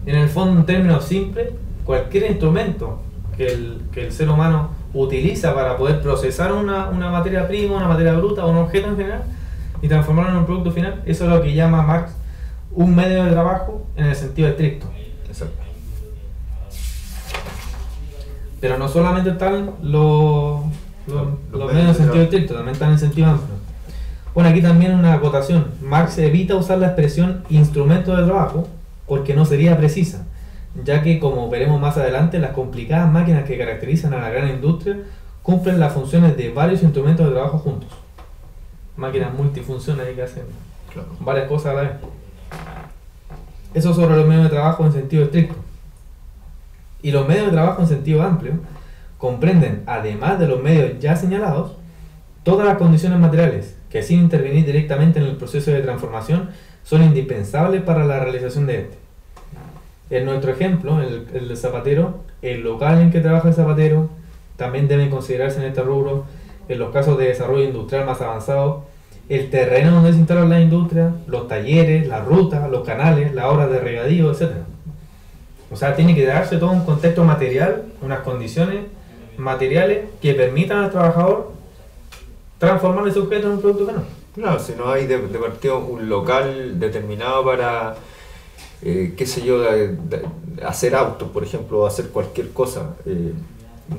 En el fondo, en términos simples, cualquier instrumento que el ser humano utiliza para poder procesar una materia prima, una materia bruta o un objeto en general y transformarlo en un producto final, eso es lo que llama Marx un medio de trabajo en el sentido estricto. Exacto. Pero no solamente están los medios en sentido estricto, también están en sentido amplio. Bueno, aquí también una acotación. Marx evita usar la expresión instrumento de trabajo porque no sería precisa, ya que, como veremos más adelante, las complicadas máquinas que caracterizan a la gran industria cumplen las funciones de varios instrumentos de trabajo juntos. Máquinas multifuncionales que hacen varias cosas a la vez. Eso sobre los medios de trabajo en sentido estricto. Y los medios de trabajo en sentido amplio comprenden, además de los medios ya señalados, todas las condiciones materiales que, sin intervenir directamente en el proceso de transformación, son indispensables para la realización de este. En nuestro ejemplo, el del zapatero, el local en que trabaja el zapatero también deben considerarse en este rubro. En los casos de desarrollo industrial más avanzado, el terreno donde se instala la industria, los talleres, las rutas, los canales, las obras de regadío, etc. O sea, tiene que darse todo un contexto material, unas condiciones materiales que permitan al trabajador transformar ese objeto en un producto final. Claro, si no hay de partido un local determinado para, qué sé yo, hacer autos, por ejemplo, o hacer cualquier cosa,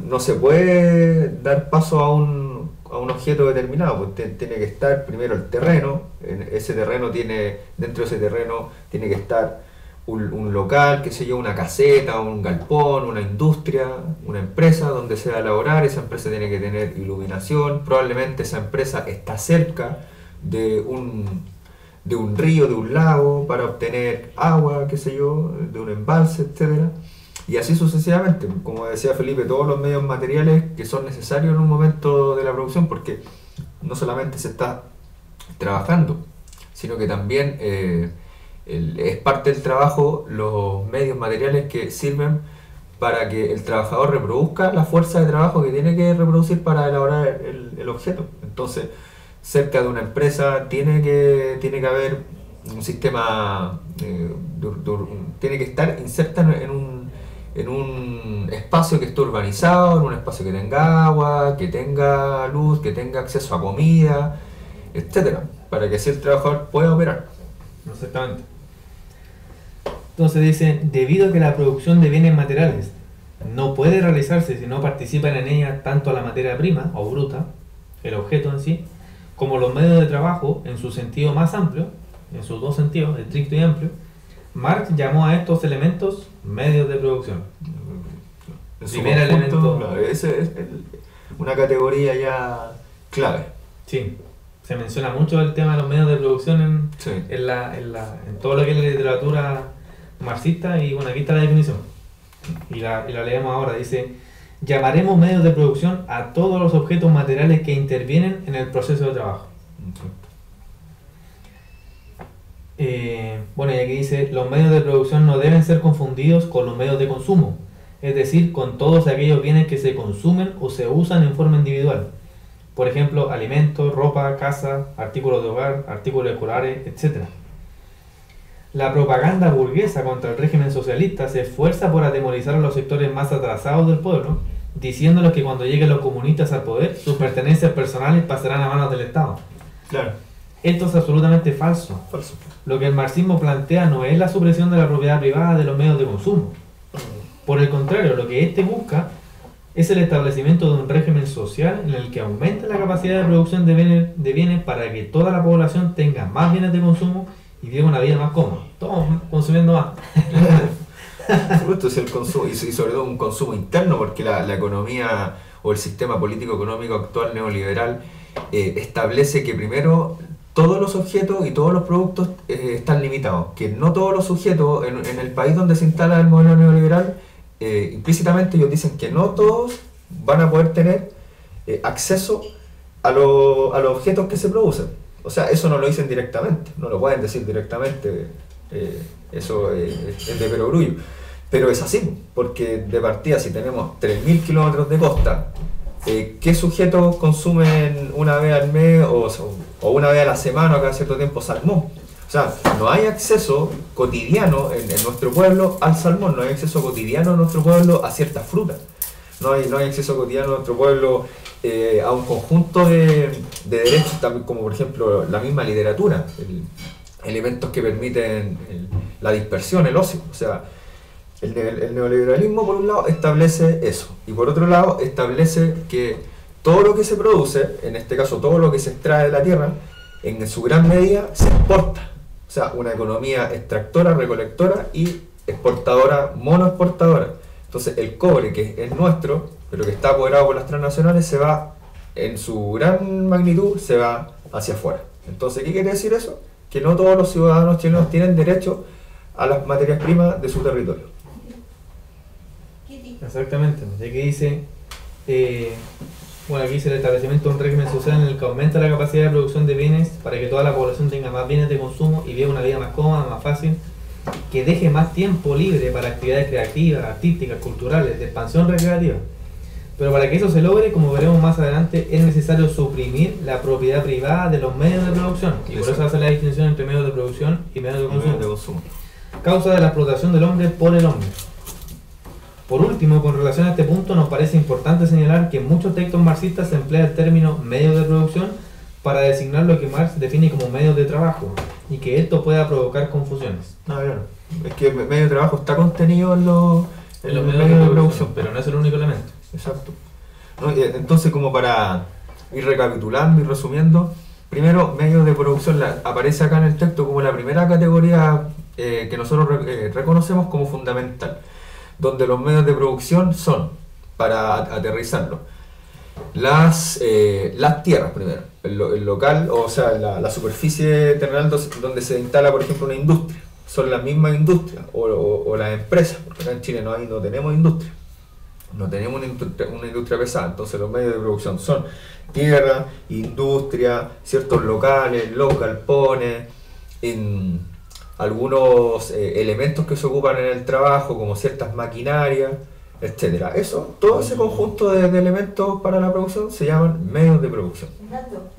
no se puede dar paso a un objeto determinado, pues tiene que estar primero el terreno, dentro de ese terreno tiene que estar un local, qué sé yo, una caseta, un galpón, una industria, una empresa donde se va a elaborar. Esa empresa tiene que tener iluminación, probablemente esa empresa está cerca de un río, de un lago, para obtener agua, qué sé yo, de un embalse, etcétera. Y así sucesivamente, como decía Felipe, todos los medios materiales que son necesarios en un momento de la producción, porque no solamente se está trabajando, sino que también es parte del trabajo los medios materiales que sirven para que el trabajador reproduzca la fuerza de trabajo que tiene que reproducir para elaborar el objeto. Entonces, cerca de una empresa tiene que haber un sistema, tiene que estar inserta en un espacio que esté urbanizado, en un espacio que tenga agua, que tenga luz, que tenga acceso a comida, etcétera, para que así el trabajador pueda operar. Exactamente. Entonces dice, debido a que la producción de bienes materiales no puede realizarse si no participan en ella tanto la materia prima o bruta, el objeto en sí, como los medios de trabajo en su sentido más amplio, en sus dos sentidos, estricto y amplio, Marx llamó a estos elementos medios de producción. En su Primer conjunto, elemento. claro, ese es una categoría ya clave. Sí, se menciona mucho el tema de los medios de producción Sí. en todo lo que es la literatura marxista, y bueno, aquí está la definición. Y la leemos ahora, dice: llamaremos medios de producción a todos los objetos materiales que intervienen en el proceso de trabajo. Bueno, y aquí dice, los medios de producción no deben ser confundidos con los medios de consumo, es decir, con todos aquellos bienes que se consumen o se usan en forma individual. Por ejemplo, alimentos, ropa, casa, artículos de hogar, artículos escolares, etc. La propaganda burguesa contra el régimen socialista se esfuerza por atemorizar a los sectores más atrasados del pueblo, diciéndoles que cuando lleguen los comunistas al poder, sus pertenencias personales pasarán a manos del Estado. Claro. Esto es absolutamente falso. Falso. Lo que el marxismo plantea no es la supresión de la propiedad privada de los medios de consumo. Por el contrario, lo que éste busca es el establecimiento de un régimen social en el que aumente la capacidad de producción de bienes para que toda la población tenga más bienes de consumo y viva una vida más cómoda. Todos consumiendo más. Esto es el consumo, y sobre todo un consumo interno, porque la economía o el sistema político-económico actual neoliberal establece que primero todos los objetos y todos los productos están limitados, que no todos los sujetos en el país donde se instala el modelo neoliberal, implícitamente ellos dicen que no todos van a poder tener acceso a los objetos que se producen. O sea, eso no lo dicen directamente, no lo pueden decir directamente, eso es de perogrullo. Pero es así, porque de partida, si tenemos 3.000 kilómetros de costa, ¿qué sujetos consumen una vez al mes o una vez a la semana o cada cierto tiempo salmón? O sea, no hay acceso cotidiano en nuestro pueblo al salmón, no hay acceso cotidiano en nuestro pueblo a ciertas frutas, no hay acceso cotidiano en nuestro pueblo a un conjunto de derechos, también, como por ejemplo la misma literatura, elementos que permiten la dispersión, el ocio. O sea, el neoliberalismo por un lado establece eso, y por otro lado establece que todo lo que se produce, en este caso todo lo que se extrae de la tierra, en su gran medida se exporta. O sea, una economía extractora, recolectora y exportadora, monoexportadora. Entonces el cobre, que es nuestro, pero que está apoderado por las transnacionales, se va, en su gran magnitud, se va hacia afuera. Entonces, ¿qué quiere decir eso? Que no todos los ciudadanos chilenos tienen derecho a las materias primas de su territorio. Exactamente. Aquí dice, aquí dice el establecimiento de un régimen social en el que aumenta la capacidad de producción de bienes para que toda la población tenga más bienes de consumo y viva una vida más cómoda, más fácil, que deje más tiempo libre para actividades creativas, artísticas, culturales, de expansión recreativa. Pero para que eso se logre, como veremos más adelante, es necesario suprimir la propiedad privada de los medios de producción. Y por eso hace la distinción entre medios de producción y medios de consumo. Causa de la explotación del hombre por el hombre. Por último, con relación a este punto, nos parece importante señalar que en muchos textos marxistas se emplea el término medios de producción para designar lo que Marx define como medios de trabajo, y que esto pueda provocar confusiones. Claro. Es que el medio de trabajo está contenido en los medios de producción, pero no es el único elemento. Exacto. ¿No? Entonces, como para ir recapitulando y resumiendo, primero, medios de producción aparece acá en el texto como la primera categoría que nosotros reconocemos como fundamental, donde los medios de producción son, para aterrizarlo, las tierras primero, el local, o sea, la superficie terrenal donde se instala, por ejemplo, una industria, son las mismas industrias, o las empresas, porque acá en Chile no tenemos industria. No tenemos una industria pesada, entonces los medios de producción son tierra, industria, ciertos locales, los galpones, en algunos elementos que se ocupan en el trabajo, como ciertas maquinarias, etcétera. Todo ese conjunto de elementos para la producción se llaman medios de producción.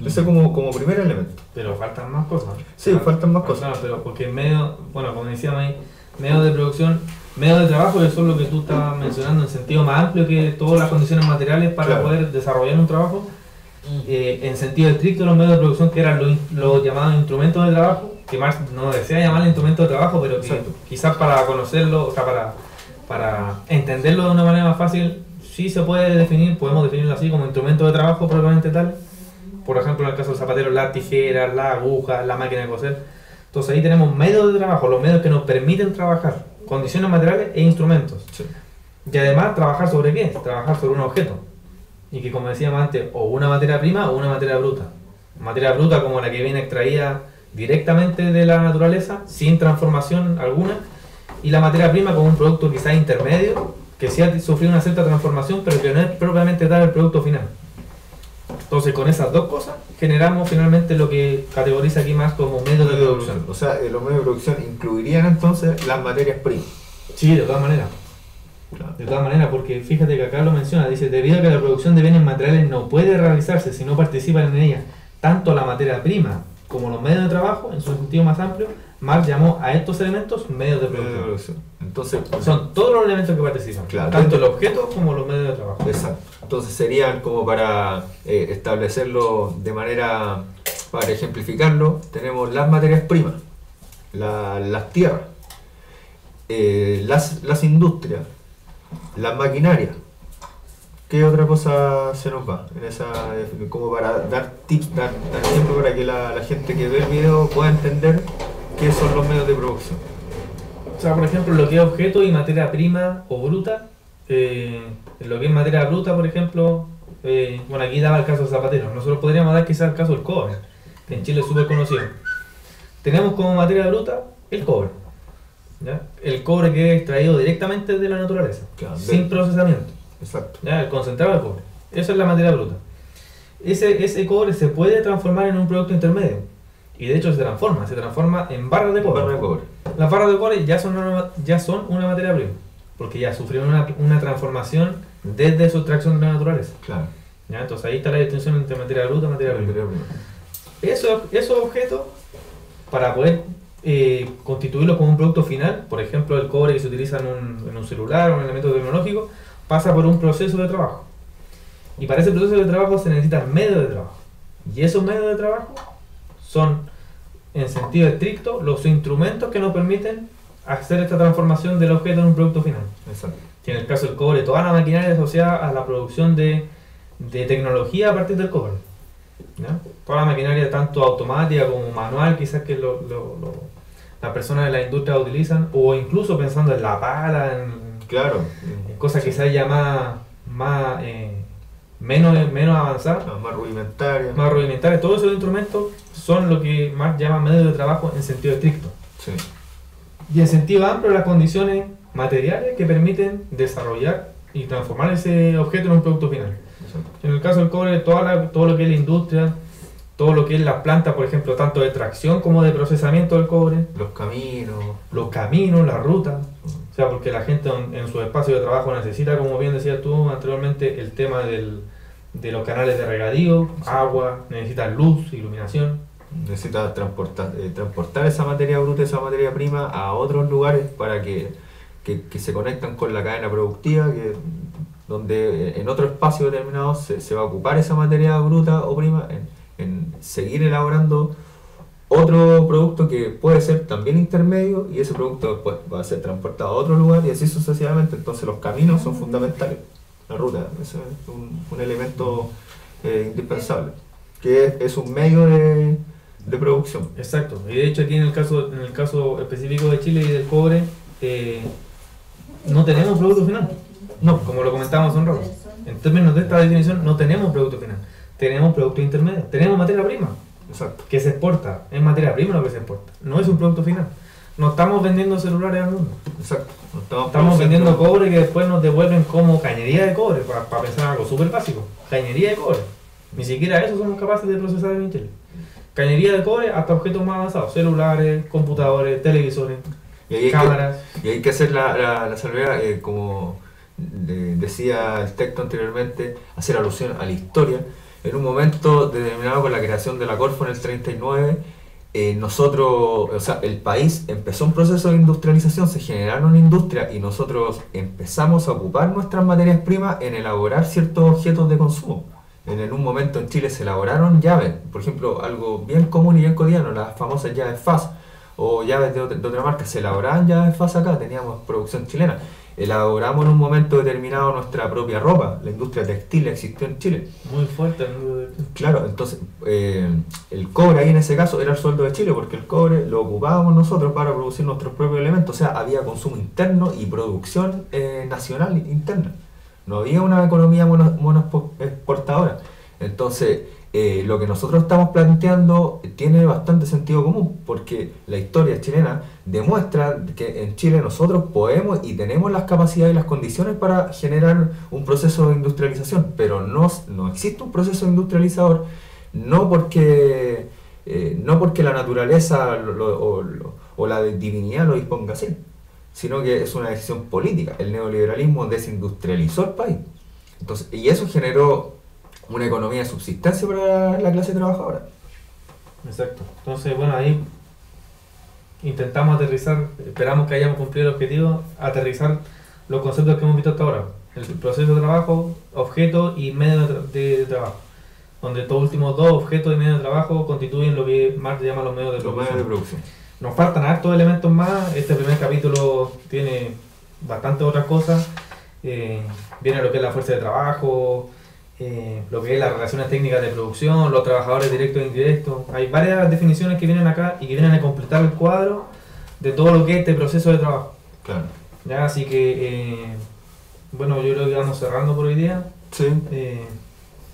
Ese como primer elemento. Pero faltan más cosas. Sí, faltan más cosas. Claro, pero porque medio, bueno, como decíamos ahí, medios de producción, medios de trabajo, eso es lo que tú estabas mencionando en sentido más amplio que todas las condiciones materiales para Claro. poder desarrollar un trabajo. En sentido estricto, los medios de producción, que eran los llamados instrumentos de trabajo, que Marx no desea llamar instrumentos de trabajo, pero que Exacto. quizás para conocerlo, o sea, para entenderlo de una manera más fácil, sí se puede definir, podemos definirlo así como instrumento de trabajo propiamente tal. Por ejemplo, en el caso del zapatero, las tijeras, la aguja, la máquina de coser. Entonces ahí tenemos medios de trabajo, los medios que nos permiten trabajar, condiciones materiales e instrumentos. Sí. Y además, ¿trabajar sobre qué? Trabajar sobre un objeto. Y que, como decíamos antes, o una materia prima o una materia bruta. Materia bruta como la que viene extraída directamente de la naturaleza, sin transformación alguna. Y la materia prima como un producto quizás intermedio, que sí ha sufrido una cierta transformación, pero que no es propiamente tal el producto final. Entonces, con esas dos cosas, generamos finalmente lo que categoriza aquí más como medios de producción. O sea, los medios de producción incluirían entonces las materias primas. Sí, de todas maneras. Claro. De todas maneras, porque fíjate que acá lo menciona, dice, debido a que la producción de bienes materiales no puede realizarse si no participan en ella tanto la materia prima como los medios de trabajo, en su sentido más amplio, Marx llamó a estos elementos medios de producción. Entonces, Son todos los elementos que participan, Claro. tanto el objeto como los medios de trabajo. exacto. Entonces serían como para establecerlo de manera, para ejemplificarlo, tenemos las materias primas, las tierras, las industrias, las maquinarias. ¿Qué otra cosa se nos va? En esa, como para dar tips, dar ejemplo para que la gente que ve el video pueda entender qué son los medios de producción. O sea, por ejemplo, lo que es objeto y materia prima o bruta, lo que es materia bruta, por ejemplo, bueno, aquí daba el caso del zapatero, nosotros podríamos dar quizás el caso del cobre, que en Chile es súper conocido. Tenemos como materia bruta el cobre, ¿ya? El cobre que es extraído directamente de la naturaleza, Claro, sin procesamiento, Exacto. ¿ya? El concentrado de cobre, eso es la materia bruta. Ese cobre se puede transformar en un producto intermedio, y de hecho se transforma en barras de cobre. Barra de cobre. Las barras de cobre ya son una materia prima, porque ya sufrieron una transformación desde su extracción de la naturaleza. Claro. ¿Ya? Entonces ahí está la distinción entre materia bruta y materia prima. Materia prima. Esos objetos, para poder constituirlos como un producto final, por ejemplo el cobre que se utiliza en un celular o en un elemento tecnológico, pasa por un proceso de trabajo. Y para ese proceso de trabajo se necesitan medios de trabajo. Y esos medios de trabajo son, en sentido estricto, los instrumentos que nos permiten hacer esta transformación del objeto en un producto final. Exacto. Que en el caso del cobre, toda la maquinaria asociada a la producción de tecnología a partir del cobre. ¿Ya? Toda la maquinaria, tanto automática como manual, quizás que las personas de la industria utilizan, o incluso pensando en la pala, en Claro. cosas quizás ya menos avanzadas, Más rudimentaria. más rudimentarias. Todos esos instrumentos son lo que Marx llama medios de trabajo en sentido estricto. Sí. Y en sentido amplio, las condiciones materiales que permiten desarrollar y transformar ese objeto en un producto final. Exacto. En el caso del cobre, todo lo que es la industria, todo lo que es la planta, por ejemplo, tanto de extracción como de procesamiento del cobre, Los caminos. los caminos, las rutas, o sea, porque la gente en su espacio de trabajo necesita, como bien decías tú anteriormente, el tema de los canales de regadío, agua, necesitan luz, iluminación. Necesita transportar esa materia bruta, esa materia prima a otros lugares para que se conectan con la cadena productiva, donde en otro espacio determinado se va a ocupar esa materia bruta o prima en seguir elaborando otro producto que puede ser también intermedio, y ese producto después va a ser transportado a otro lugar y así sucesivamente. Entonces los caminos son fundamentales, la ruta, eso es un elemento indispensable, que es un medio de producción. Exacto. Y de hecho aquí en el caso específico de Chile y del cobre, no tenemos producto final. No, como lo comentábamos hace un rato. En términos de esta definición, no tenemos producto final. Tenemos producto intermedio. Tenemos materia prima. Exacto. Que se exporta. Es materia prima lo que se exporta. No es un producto final. No estamos vendiendo celulares al mundo. Exacto. Estamos vendiendo cobre que después nos devuelven como cañería de cobre, para pensar en algo súper básico. Cañería de cobre. Ni siquiera eso somos capaces de procesar en Chile. Cañería de cobre hasta objetos más avanzados. Celulares, computadores, televisores, cámaras. Y hay que hacer la salvedad, como decía el texto anteriormente, hacer alusión a la historia. En un momento determinado con la creación de la Corfo en el 39, nosotros, o sea, el país empezó un proceso de industrialización, se generaron industrias y nosotros empezamos a ocupar nuestras materias primas en elaborar ciertos objetos de consumo. En un momento en Chile se elaboraron llaves, por ejemplo, algo bien común y bien cotidiano, las famosas llaves FAS o llaves de otra marca, se elaboraban llaves FAS acá, teníamos producción chilena. Elaboramos en un momento determinado nuestra propia ropa, la industria textil existió en Chile. Muy fuerte el mundo de... Claro, entonces el cobre ahí en ese caso era el sueldo de Chile porque el cobre lo ocupábamos nosotros para producir nuestros propios elementos, o sea, había consumo interno y producción nacional interna. No había una economía exportadora. Entonces, lo que nosotros estamos planteando tiene bastante sentido común, porque la historia chilena demuestra que en Chile nosotros podemos y tenemos las capacidades y las condiciones para generar un proceso de industrialización, pero no existe un proceso industrializador, no porque la naturaleza o la divinidad lo disponga así, sino que es una decisión política. El neoliberalismo desindustrializó el país. Entonces, y eso generó una economía de subsistencia para la clase trabajadora. Exacto. Entonces, bueno, ahí intentamos aterrizar, esperamos que hayamos cumplido el objetivo, aterrizar los conceptos que hemos visto hasta ahora. El proceso de trabajo, objeto y medio de trabajo. Donde estos últimos dos, objetos y medio de trabajo, constituyen lo que Marx llama los medios de producción. Nos faltan hartos elementos más. Este primer capítulo tiene bastantes otras cosas. Viene lo que es la fuerza de trabajo, lo que es las relaciones técnicas de producción, los trabajadores directos e indirectos. Hay varias definiciones que vienen acá y que vienen a completar el cuadro de todo lo que es este proceso de trabajo. Claro. ¿Ya? Así que, bueno, yo creo que vamos cerrando por hoy día. Sí.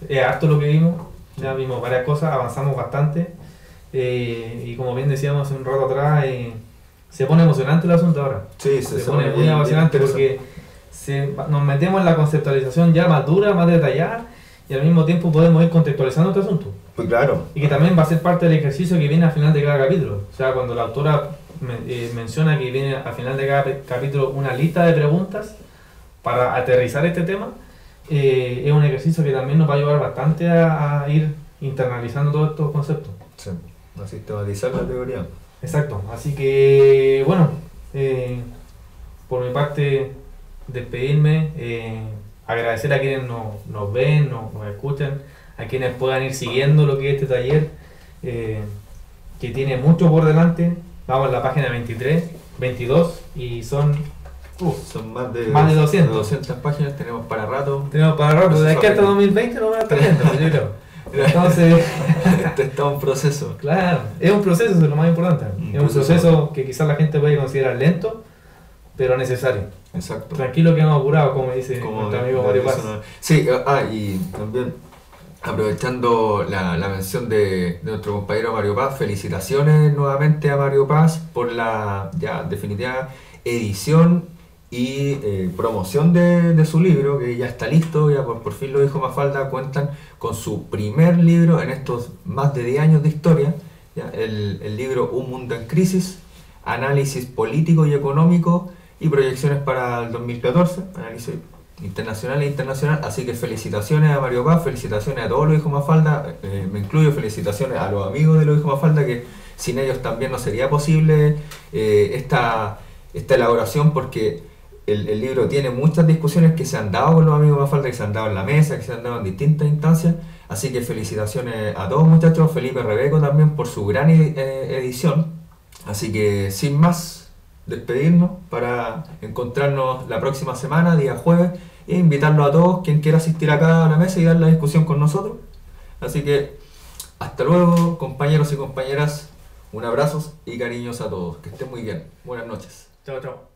Es harto lo que vimos. Ya vimos varias cosas, avanzamos bastante. Y como bien decíamos hace un rato atrás, se pone emocionante el asunto ahora. Sí, se pone muy emocionante porque nos metemos en la conceptualización ya más dura, más detallada, y al mismo tiempo podemos ir contextualizando este asunto. Pues claro. Y que también va a ser parte del ejercicio que viene al final de cada capítulo. O sea, cuando la autora menciona que viene al final de cada capítulo una lista de preguntas para aterrizar este tema, es un ejercicio que también nos va a ayudar bastante a ir internalizando todos estos conceptos. Sí. A sistematizar la teoría. Exacto, así que bueno, por mi parte despedirme, agradecer a quienes nos ven, nos escuchan, a quienes puedan ir siguiendo lo que es este taller, que tiene mucho por delante. Vamos a la página 23, 22 y son más de 200 páginas, tenemos para rato. De aquí hasta 2020 no van a estar viendo, yo creo. Entonces, este está un proceso. Claro, es un proceso, eso es lo más importante. Es un proceso que quizás la gente puede considerar lento, pero necesario. Exacto. Tranquilo que hemos apurado, como dice nuestro amigo Mario Paz. Sí, y también aprovechando la mención de nuestro compañero Mario Paz, felicitaciones nuevamente a Mario Paz por la ya definitiva edición y promoción de su libro, que ya está listo, ya por fin lo dijo Mafalda, cuentan con su primer libro en estos más de 10 años de historia, ¿ya? El libro Un Mundo en Crisis, análisis político y económico y proyecciones para el 2014, análisis internacional e internacional, así que felicitaciones a Mario Paz, felicitaciones a todos los hijos Mafalda, me incluyo, felicitaciones a los amigos de los hijos Mafalda, que sin ellos también no sería posible esta elaboración, porque el libro tiene muchas discusiones que se han dado con los amigos Mafalda, que se han dado en la mesa, que se han dado en distintas instancias, así que felicitaciones a todos, muchachos, Felipe Rebeco también por su gran edición, así que sin más, despedirnos para encontrarnos la próxima semana, día jueves, e invitarlos a todos, quien quiera asistir acá a la mesa y dar la discusión con nosotros, así que Hasta luego, compañeros y compañeras. Un abrazo y cariños a todos. Que estén muy bien. Buenas noches. Chao, chao.